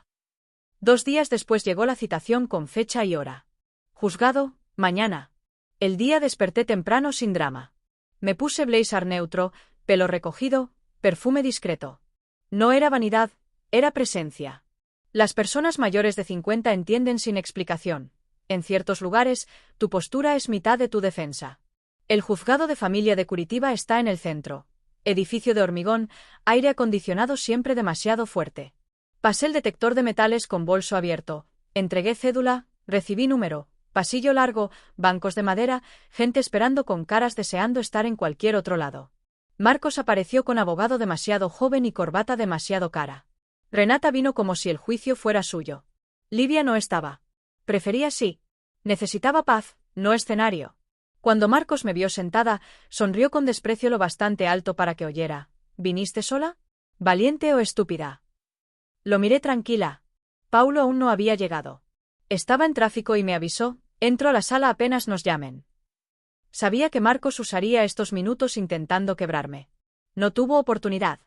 2 días después llegó la citación con fecha y hora. Juzgado, mañana. El día desperté temprano sin drama. Me puse blazer neutro, pelo recogido, perfume discreto. No era vanidad, era presencia. Las personas mayores de 50 entienden sin explicación. En ciertos lugares, tu postura es mitad de tu defensa. El juzgado de familia de Curitiba está en el centro. Edificio de hormigón, aire acondicionado siempre demasiado fuerte. Pasé el detector de metales con bolso abierto. Entregué cédula, recibí número. Pasillo largo, bancos de madera, gente esperando con caras deseando estar en cualquier otro lado. Marcos apareció con abogado demasiado joven y corbata demasiado cara. Renata vino como si el juicio fuera suyo. Livia no estaba. Prefería sí. Necesitaba paz, no escenario. Cuando Marcos me vio sentada, sonrió con desprecio lo bastante alto para que oyera. ¿Viniste sola? ¿Valiente o estúpida? Lo miré tranquila. Paulo aún no había llegado. Estaba en tráfico y me avisó: entro a la sala apenas nos llamen. Sabía que Marcos usaría estos minutos intentando quebrarme. No tuvo oportunidad.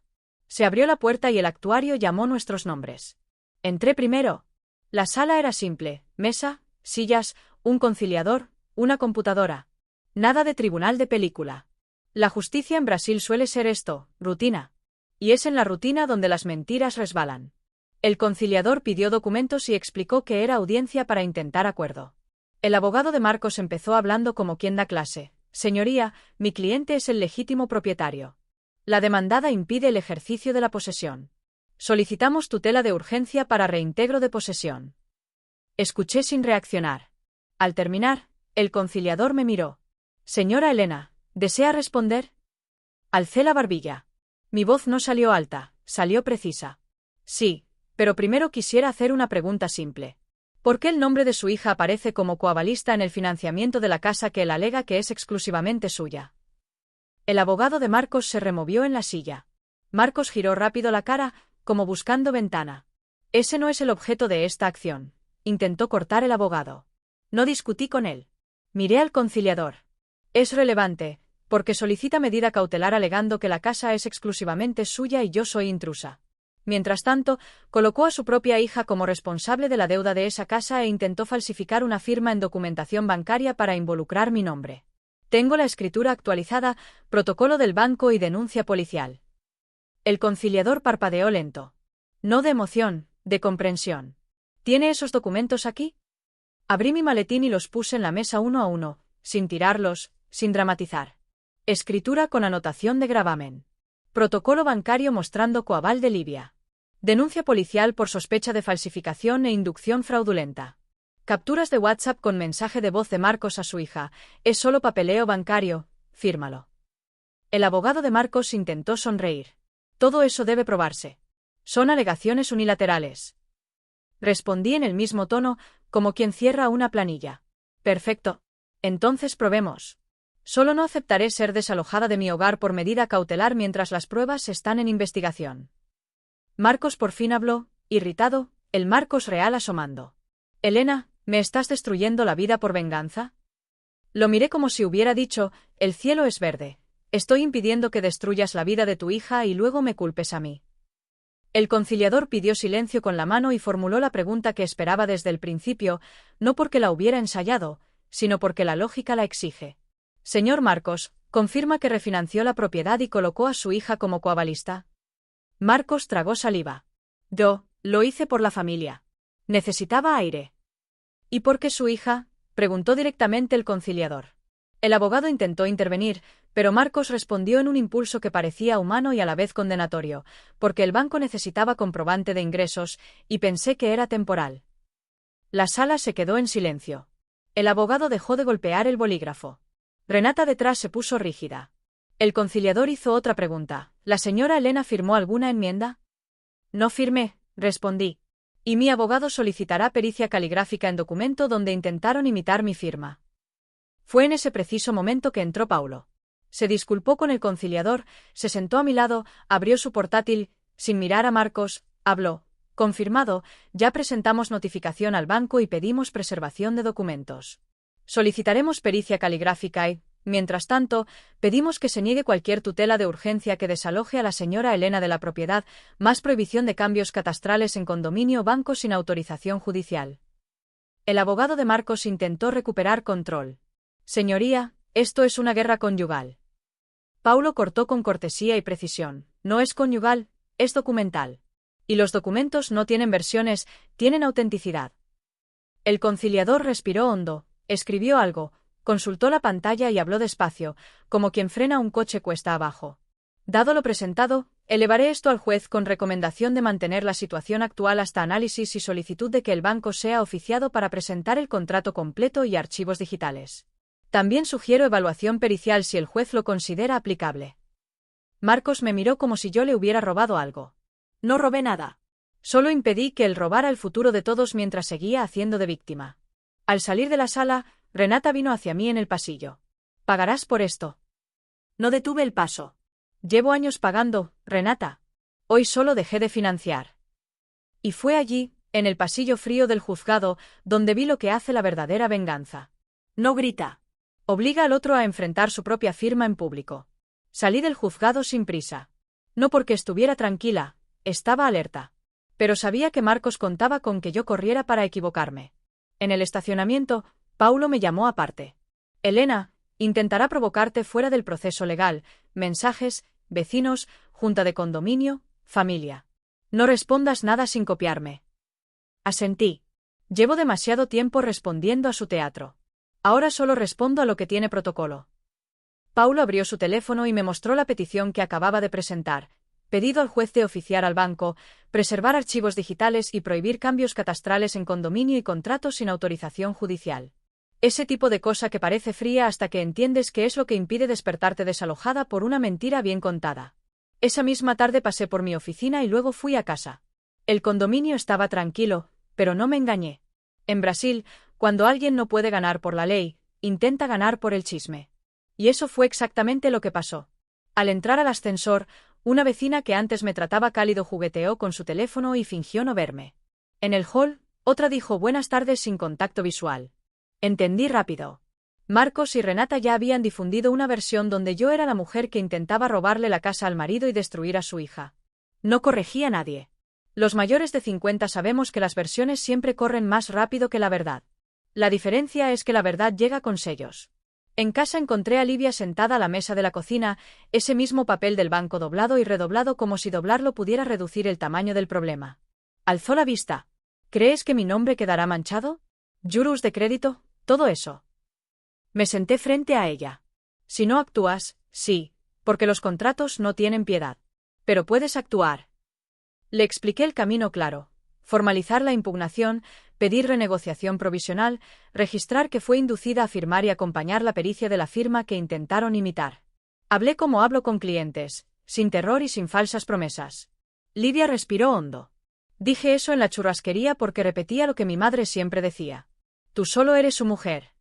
Se abrió la puerta y el actuario llamó nuestros nombres. Entré primero. La sala era simple: mesa, sillas, un conciliador, una computadora. Nada de tribunal de película. La justicia en Brasil suele ser esto, rutina. Y es en la rutina donde las mentiras resbalan. El conciliador pidió documentos y explicó que era audiencia para intentar acuerdo. El abogado de Marcos empezó hablando como quien da clase. Señoría, mi cliente es el legítimo propietario. La demandada impide el ejercicio de la posesión. Solicitamos tutela de urgencia para reintegro de posesión. Escuché sin reaccionar. Al terminar, el conciliador me miró. Señora Elena, ¿desea responder? Alcé la barbilla. Mi voz no salió alta, salió precisa. Sí, pero primero quisiera hacer una pregunta simple. ¿Por qué el nombre de su hija aparece como coavalista en el financiamiento de la casa que él alega que es exclusivamente suya? El abogado de Marcos se removió en la silla. Marcos giró rápido la cara, como buscando ventana. Ese no es el objeto de esta acción. Intentó cortar el abogado. No discutí con él. Miré al conciliador. Es relevante, porque solicita medida cautelar alegando que la casa es exclusivamente suya y yo soy intrusa. Mientras tanto, colocó a su propia hija como responsable de la deuda de esa casa e intentó falsificar una firma en documentación bancaria para involucrar mi nombre. Tengo la escritura actualizada, protocolo del banco y denuncia policial. El conciliador parpadeó lento. No de emoción, de comprensión. ¿Tiene esos documentos aquí? Abrí mi maletín y los puse en la mesa uno a uno, sin tirarlos, sin dramatizar. Escritura con anotación de gravamen. Protocolo bancario mostrando coaval de Livia. Denuncia policial por sospecha de falsificación e inducción fraudulenta. Capturas de WhatsApp con mensaje de voz de Marcos a su hija. Es solo papeleo bancario, fírmalo. El abogado de Marcos intentó sonreír. Todo eso debe probarse. Son alegaciones unilaterales. Respondí en el mismo tono, como quien cierra una planilla. Perfecto. Entonces probemos. Solo no aceptaré ser desalojada de mi hogar por medida cautelar mientras las pruebas están en investigación. Marcos por fin habló, irritado, el Marcos real asomando. Elena, ¿me estás destruyendo la vida por venganza? Lo miré como si hubiera dicho: el cielo es verde. Estoy impidiendo que destruyas la vida de tu hija y luego me culpes a mí. El conciliador pidió silencio con la mano y formuló la pregunta que esperaba desde el principio, no porque la hubiera ensayado, sino porque la lógica la exige. Señor Marcos, ¿confirma que refinanció la propiedad y colocó a su hija como coavalista? Marcos tragó saliva. Yo, lo hice por la familia. Necesitaba aire. ¿Y por qué su hija? Preguntó directamente el conciliador. El abogado intentó intervenir, pero Marcos respondió en un impulso que parecía humano y a la vez condenatorio, porque el banco necesitaba comprobante de ingresos, y pensé que era temporal. La sala se quedó en silencio. El abogado dejó de golpear el bolígrafo. Renata detrás se puso rígida. El conciliador hizo otra pregunta. ¿La señora Elena firmó alguna enmienda? No firmé, respondí. Y mi abogado solicitará pericia caligráfica en documento donde intentaron imitar mi firma. Fue en ese preciso momento que entró Paulo. Se disculpó con el conciliador, se sentó a mi lado, abrió su portátil, sin mirar a Marcos, habló. Confirmado, ya presentamos notificación al banco y pedimos preservación de documentos. Solicitaremos pericia caligráfica y, mientras tanto, pedimos que se niegue cualquier tutela de urgencia que desaloje a la señora Elena de la propiedad, más prohibición de cambios catastrales en condominio banco sin autorización judicial. El abogado de Marcos intentó recuperar control. Señoría, esto es una guerra conyugal. Paulo cortó con cortesía y precisión. No es conyugal, es documental. Y los documentos no tienen versiones, tienen autenticidad. El conciliador respiró hondo, escribió algo, consultó la pantalla y habló despacio, como quien frena un coche cuesta abajo. Dado lo presentado, elevaré esto al juez con recomendación de mantener la situación actual hasta análisis y solicitud de que el banco sea oficiado para presentar el contrato completo y archivos digitales. También sugiero evaluación pericial si el juez lo considera aplicable. Marcos me miró como si yo le hubiera robado algo. No robé nada. Solo impedí que él robara el futuro de todos mientras seguía haciendo de víctima. Al salir de la sala, Renata vino hacia mí en el pasillo. ¿Pagarás por esto? No detuve el paso. Llevo años pagando, Renata. Hoy solo dejé de financiar. Y fue allí, en el pasillo frío del juzgado, donde vi lo que hace la verdadera venganza. No grita. Obliga al otro a enfrentar su propia firma en público. Salí del juzgado sin prisa. No porque estuviera tranquila, estaba alerta. Pero sabía que Marcos contaba con que yo corriera para equivocarme. En el estacionamiento, Paulo me llamó aparte. Elena, intentará provocarte fuera del proceso legal, mensajes, vecinos, junta de condominio, familia. No respondas nada sin copiarme. Asentí. Llevo demasiado tiempo respondiendo a su teatro. Ahora solo respondo a lo que tiene protocolo. Paulo abrió su teléfono y me mostró la petición que acababa de presentar. Pedido al juez de oficiar al banco, preservar archivos digitales y prohibir cambios catastrales en condominio y contratos sin autorización judicial. Ese tipo de cosa que parece fría hasta que entiendes que es lo que impide despertarte desalojada por una mentira bien contada. Esa misma tarde pasé por mi oficina y luego fui a casa. El condominio estaba tranquilo, pero no me engañé. En Brasil, cuando alguien no puede ganar por la ley, intenta ganar por el chisme. Y eso fue exactamente lo que pasó. Al entrar al ascensor, una vecina que antes me trataba cálido jugueteó con su teléfono y fingió no verme. En el hall, otra dijo buenas tardes sin contacto visual. Entendí rápido. Marcos y Renata ya habían difundido una versión donde yo era la mujer que intentaba robarle la casa al marido y destruir a su hija. No corregí a nadie. Los mayores de 50 sabemos que las versiones siempre corren más rápido que la verdad. La diferencia es que la verdad llega con sellos. En casa encontré a Livia sentada a la mesa de la cocina, ese mismo papel del banco doblado y redoblado como si doblarlo pudiera reducir el tamaño del problema. Alzó la vista. ¿Crees que mi nombre quedará manchado? ¿Juros de crédito? Todo eso. Me senté frente a ella. Si no actúas, sí, porque los contratos no tienen piedad. Pero puedes actuar. Le expliqué el camino claro. Formalizar la impugnación, pedir renegociación provisional, registrar que fue inducida a firmar y acompañar la pericia de la firma que intentaron imitar. Hablé como hablo con clientes, sin terror y sin falsas promesas. Livia respiró hondo. Dije eso en la churrasquería porque repetía lo que mi madre siempre decía. Tú solo eres su mujer.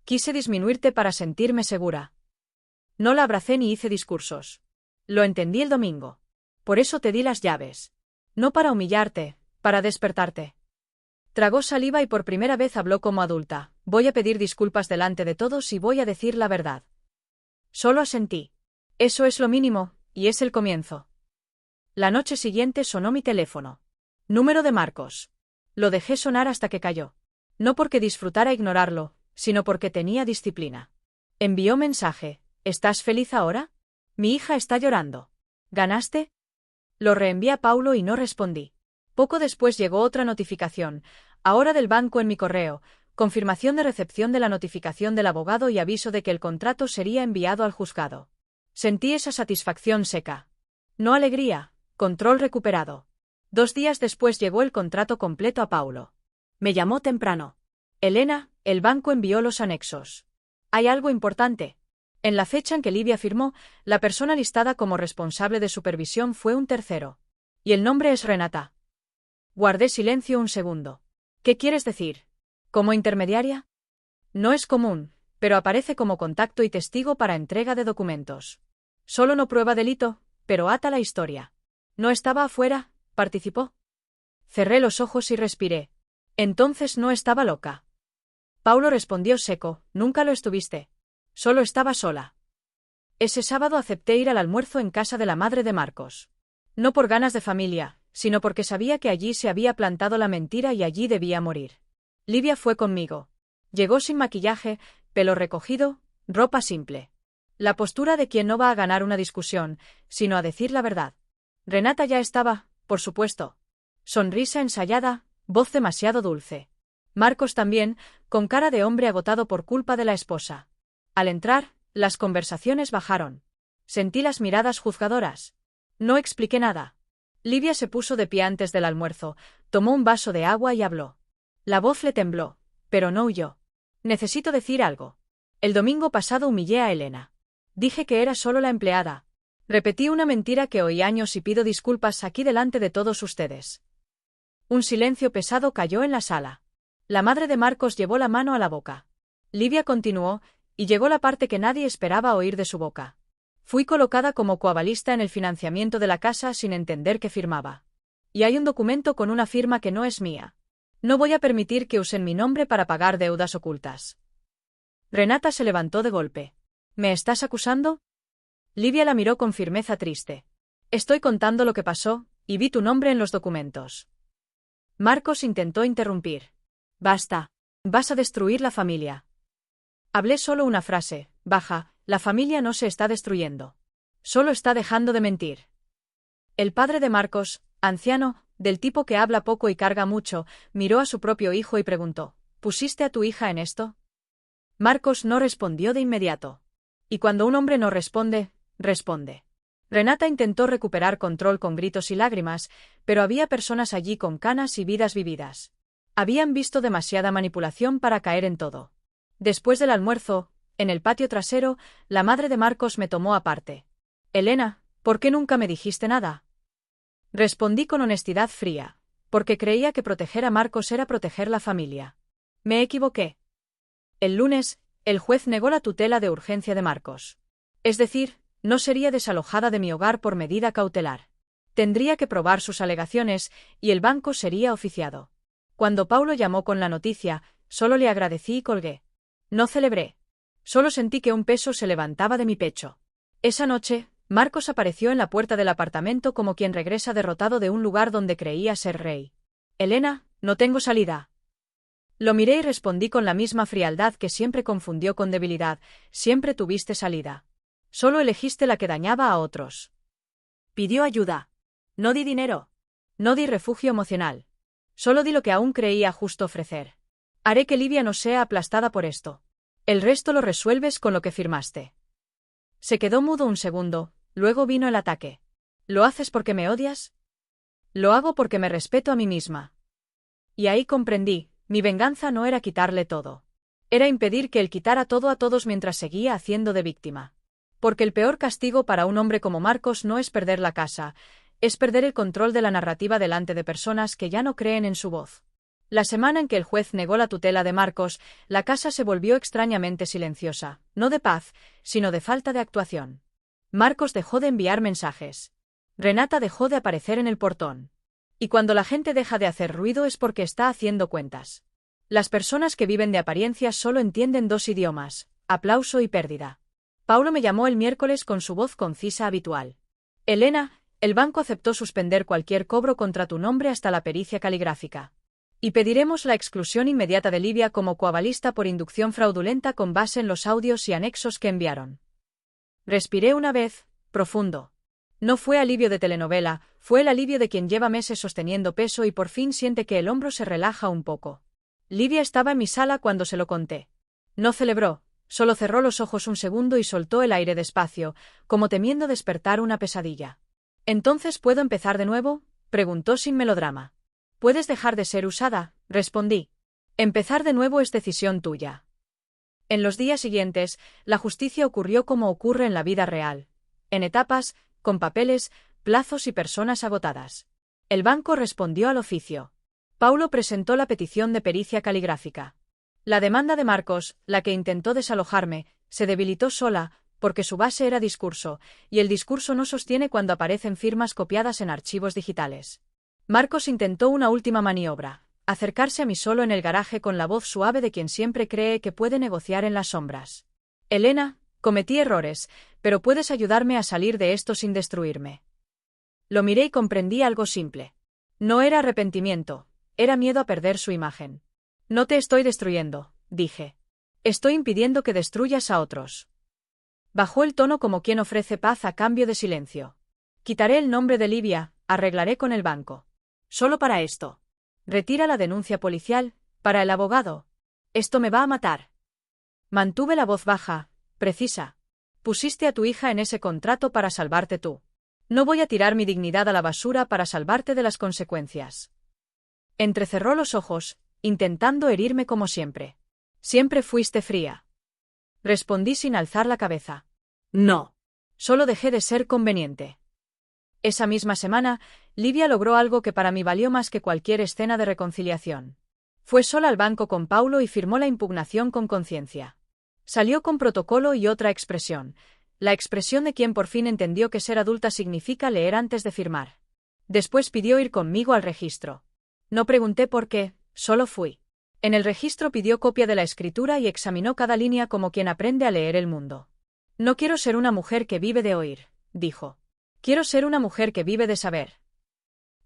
Quise disminuirte para sentirme segura. No la abracé ni hice discursos. Lo entendí el domingo. Por eso te di las llaves. No para humillarte, para despertarte. Tragó saliva y por primera vez habló como adulta. Voy a pedir disculpas delante de todos y voy a decir la verdad. Solo asentí. Eso es lo mínimo, y es el comienzo. La noche siguiente sonó mi teléfono. Número de Marcos. Lo dejé sonar hasta que cayó. No porque disfrutara ignorarlo, sino porque tenía disciplina. Envió mensaje. ¿Estás feliz ahora? Mi hija está llorando. ¿Ganaste? Lo reenvié a Paulo y no respondí. Poco después llegó otra notificación, ahora del banco en mi correo, confirmación de recepción de la notificación del abogado y aviso de que el contrato sería enviado al juzgado. Sentí esa satisfacción seca. No alegría, control recuperado. 2 días después llegó el contrato completo a Paulo. Me llamó temprano. Elena, el banco envió los anexos. Hay algo importante. En la fecha en que Livia firmó, la persona listada como responsable de supervisión fue un tercero. Y el nombre es Renata. Guardé silencio un segundo. ¿Qué quieres decir? ¿Como intermediaria? No es común, pero aparece como contacto y testigo para entrega de documentos. Solo no prueba delito, pero ata la historia. ¿No estaba afuera? ¿Participó? Cerré los ojos y respiré. Entonces no estaba loca. Paulo respondió seco, nunca lo estuviste. Solo estaba sola. Ese sábado acepté ir al almuerzo en casa de la madre de Marcos. No por ganas de familia, sino porque sabía que allí se había plantado la mentira y allí debía morir. Livia fue conmigo. Llegó sin maquillaje, pelo recogido, ropa simple. La postura de quien no va a ganar una discusión, sino a decir la verdad. Renata ya estaba, por supuesto. Sonrisa ensayada, voz demasiado dulce. Marcos también, con cara de hombre agotado por culpa de la esposa. Al entrar, las conversaciones bajaron. Sentí las miradas juzgadoras. No expliqué nada. Livia se puso de pie antes del almuerzo, tomó un vaso de agua y habló. La voz le tembló, pero no huyó. Necesito decir algo. El domingo pasado humillé a Elena. Dije que era solo la empleada. Repetí una mentira que oí años y pido disculpas aquí delante de todos ustedes. Un silencio pesado cayó en la sala. La madre de Marcos llevó la mano a la boca. Livia continuó, y llegó la parte que nadie esperaba oír de su boca. Fui colocada como coavalista en el financiamiento de la casa sin entender qué firmaba. Y hay un documento con una firma que no es mía. No voy a permitir que usen mi nombre para pagar deudas ocultas. Renata se levantó de golpe. ¿Me estás acusando? Livia la miró con firmeza triste. Estoy contando lo que pasó, y vi tu nombre en los documentos. Marcos intentó interrumpir. Basta. Vas a destruir la familia. Hablé solo una frase. Baja, la familia no se está destruyendo. Solo está dejando de mentir. El padre de Marcos, anciano, del tipo que habla poco y carga mucho, miró a su propio hijo y preguntó, ¿pusiste a tu hija en esto? Marcos no respondió de inmediato. Y cuando un hombre no responde, responde. Renata intentó recuperar control con gritos y lágrimas, pero había personas allí con canas y vidas vividas. Habían visto demasiada manipulación para caer en todo. Después del almuerzo, en el patio trasero, la madre de Marcos me tomó aparte. Elena, ¿por qué nunca me dijiste nada? Respondí con honestidad fría, porque creía que proteger a Marcos era proteger la familia. Me equivoqué. El lunes, el juez negó la tutela de urgencia de Marcos. Es decir, no sería desalojada de mi hogar por medida cautelar. Tendría que probar sus alegaciones, y el banco sería oficiado. Cuando Paulo llamó con la noticia, solo le agradecí y colgué. No celebré. Solo sentí que un peso se levantaba de mi pecho. Esa noche, Marcos apareció en la puerta del apartamento como quien regresa derrotado de un lugar donde creía ser rey. Elena, no tengo salida. Lo miré y respondí con la misma frialdad que siempre confundió con debilidad, siempre tuviste salida. Solo elegiste la que dañaba a otros. Pidió ayuda. No di dinero. No di refugio emocional. Solo di lo que aún creía justo ofrecer. Haré que Livia no sea aplastada por esto. El resto lo resuelves con lo que firmaste. Se quedó mudo un segundo, luego vino el ataque. ¿Lo haces porque me odias? Lo hago porque me respeto a mí misma. Y ahí comprendí, mi venganza no era quitarle todo. Era impedir que él quitara todo a todos mientras seguía haciendo de víctima. Porque el peor castigo para un hombre como Marcos no es perder la casa, es perder el control de la narrativa delante de personas que ya no creen en su voz. La semana en que el juez negó la tutela de Marcos, la casa se volvió extrañamente silenciosa, no de paz, sino de falta de actuación. Marcos dejó de enviar mensajes. Renata dejó de aparecer en el portón. Y cuando la gente deja de hacer ruido es porque está haciendo cuentas. Las personas que viven de apariencias solo entienden dos idiomas, aplauso y pérdida. Paulo me llamó el miércoles con su voz concisa habitual. Elena, el banco aceptó suspender cualquier cobro contra tu nombre hasta la pericia caligráfica. Y pediremos la exclusión inmediata de Livia como coavalista por inducción fraudulenta con base en los audios y anexos que enviaron. Respiré una vez, profundo. No fue alivio de telenovela, fue el alivio de quien lleva meses sosteniendo peso y por fin siente que el hombro se relaja un poco. Livia estaba en mi sala cuando se lo conté. No celebró, solo cerró los ojos un segundo y soltó el aire despacio, como temiendo despertar una pesadilla. ¿Entonces puedo empezar de nuevo?, preguntó sin melodrama. Puedes dejar de ser usada, respondí. Empezar de nuevo es decisión tuya. En los días siguientes, la justicia ocurrió como ocurre en la vida real. En etapas, con papeles, plazos y personas agotadas. El banco respondió al oficio. Paulo presentó la petición de pericia caligráfica. La demanda de Marcos, la que intentó desalojarme, se debilitó sola, porque su base era discurso, y el discurso no sostiene cuando aparecen firmas copiadas en archivos digitales. Marcos intentó una última maniobra, acercarse a mí solo en el garaje con la voz suave de quien siempre cree que puede negociar en las sombras. Elena, cometí errores, pero puedes ayudarme a salir de esto sin destruirme. Lo miré y comprendí algo simple. No era arrepentimiento, era miedo a perder su imagen. No te estoy destruyendo, dije. Estoy impidiendo que destruyas a otros. Bajó el tono como quien ofrece paz a cambio de silencio. Quitaré el nombre de Livia, arreglaré con el banco. Solo para esto. Retira la denuncia policial, para el abogado. Esto me va a matar. Mantuve la voz baja, precisa. Pusiste a tu hija en ese contrato para salvarte tú. No voy a tirar mi dignidad a la basura para salvarte de las consecuencias. Entrecerró los ojos, intentando herirme como siempre. Siempre fuiste fría. Respondí sin alzar la cabeza. No. Solo dejé de ser conveniente. Esa misma semana, Livia logró algo que para mí valió más que cualquier escena de reconciliación. Fue sola al banco con Paulo y firmó la impugnación con conciencia. Salió con protocolo y otra expresión, la expresión de quien por fin entendió que ser adulta significa leer antes de firmar. Después pidió ir conmigo al registro. No pregunté por qué, solo fui. En el registro pidió copia de la escritura y examinó cada línea como quien aprende a leer el mundo. No quiero ser una mujer que vive de oír, dijo. Quiero ser una mujer que vive de saber.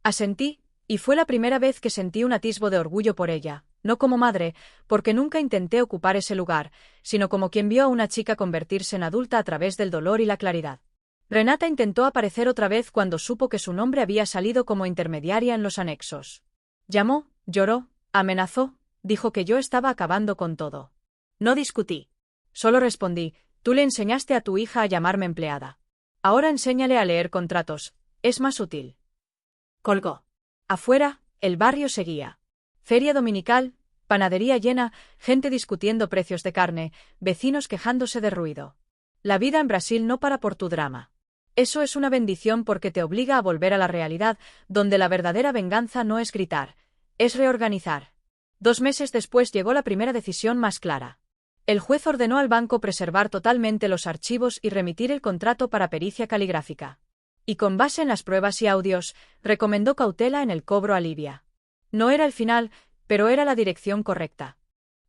Asentí, y fue la primera vez que sentí un atisbo de orgullo por ella, no como madre, porque nunca intenté ocupar ese lugar, sino como quien vio a una chica convertirse en adulta a través del dolor y la claridad. Renata intentó aparecer otra vez cuando supo que su nombre había salido como intermediaria en los anexos. Llamó, lloró, amenazó, dijo que yo estaba acabando con todo. No discutí. Solo respondí, tú le enseñaste a tu hija a llamarme empleada. Ahora enséñale a leer contratos, es más útil. Colgó. Afuera, el barrio seguía. Feria dominical, panadería llena, gente discutiendo precios de carne, vecinos quejándose de ruido. La vida en Brasil no para por tu drama. Eso es una bendición porque te obliga a volver a la realidad, donde la verdadera venganza no es gritar, es reorganizar. 2 meses después llegó la primera decisión más clara. El juez ordenó al banco preservar totalmente los archivos y remitir el contrato para pericia caligráfica. Y con base en las pruebas y audios, recomendó cautela en el cobro a Livia. No era el final, pero era la dirección correcta.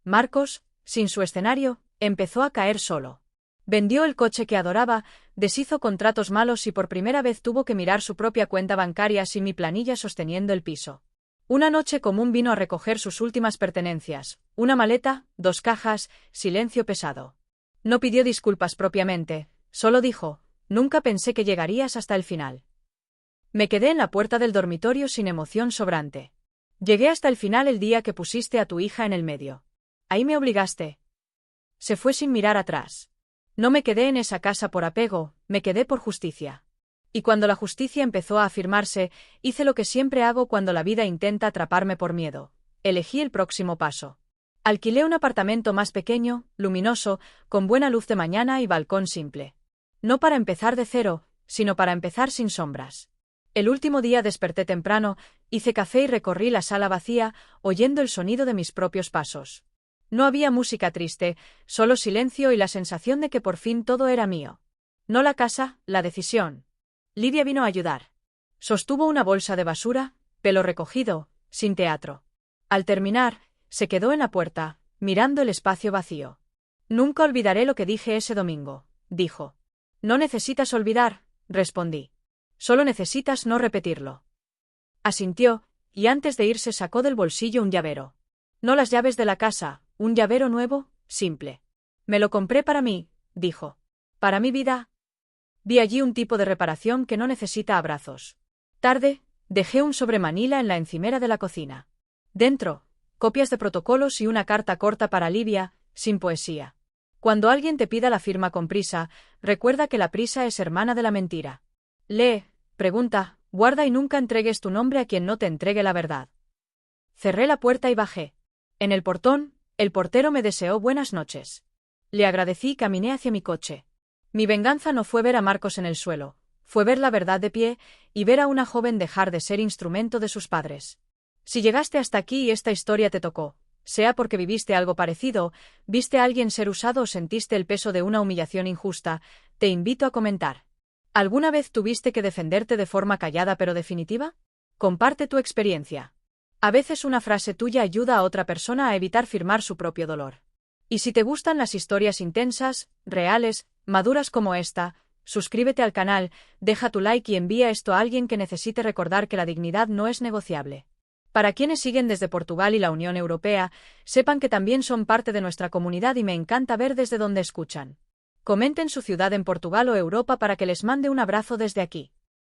Marcos, sin su escenario, empezó a caer solo. Vendió el coche que adoraba, deshizo contratos malos y por primera vez tuvo que mirar su propia cuenta bancaria sin mi planilla sosteniendo el piso. Una noche común vino a recoger sus últimas pertenencias, una maleta, 2 cajas, silencio pesado. No pidió disculpas propiamente, solo dijo, nunca pensé que llegarías hasta el final. Me quedé en la puerta del dormitorio sin emoción sobrante. Llegué hasta el final el día que pusiste a tu hija en el medio. Ahí me obligaste. Se fue sin mirar atrás. No me quedé en esa casa por apego, me quedé por justicia. Y cuando la justicia empezó a afirmarse, hice lo que siempre hago cuando la vida intenta atraparme por miedo. Elegí el próximo paso. Alquilé un apartamento más pequeño, luminoso, con buena luz de mañana y balcón simple. No para empezar de cero, sino para empezar sin sombras. El último día desperté temprano, hice café y recorrí la sala vacía, oyendo el sonido de mis propios pasos. No había música triste, solo silencio y la sensación de que por fin todo era mío. No la casa, la decisión. Livia vino a ayudar. Sostuvo una bolsa de basura, pelo recogido, sin teatro. Al terminar, se quedó en la puerta, mirando el espacio vacío. Nunca olvidaré lo que dije ese domingo, dijo. No necesitas olvidar, respondí. Solo necesitas no repetirlo. Asintió, y antes de irse sacó del bolsillo un llavero. No las llaves de la casa, un llavero nuevo, simple. Me lo compré para mí, dijo. Para mi vida. Vi allí un tipo de reparación que no necesita abrazos. Tarde, dejé un sobremanila en la encimera de la cocina. Dentro, copias de protocolos y una carta corta para Livia, sin poesía. Cuando alguien te pida la firma con prisa, recuerda que la prisa es hermana de la mentira. Lee, pregunta, guarda y nunca entregues tu nombre a quien no te entregue la verdad. Cerré la puerta y bajé. En el portón, el portero me deseó buenas noches. Le agradecí y caminé hacia mi coche. Mi venganza no fue ver a Marcos en el suelo, fue ver la verdad de pie y ver a una joven dejar de ser instrumento de sus padres. Si llegaste hasta aquí y esta historia te tocó, sea porque viviste algo parecido, viste a alguien ser usado o sentiste el peso de una humillación injusta, te invito a comentar. ¿Alguna vez tuviste que defenderte de forma callada pero definitiva? Comparte tu experiencia. A veces una frase tuya ayuda a otra persona a evitar firmar su propio dolor. Y si te gustan las historias intensas, reales, maduras como esta, suscríbete al canal, deja tu like y envía esto a alguien que necesite recordar que la dignidad no es negociable. Para quienes siguen desde Portugal y la Unión Europea, sepan que también son parte de nuestra comunidad y me encanta ver desde dónde escuchan. Comenten su ciudad en Portugal o Europa para que les mande un abrazo desde aquí.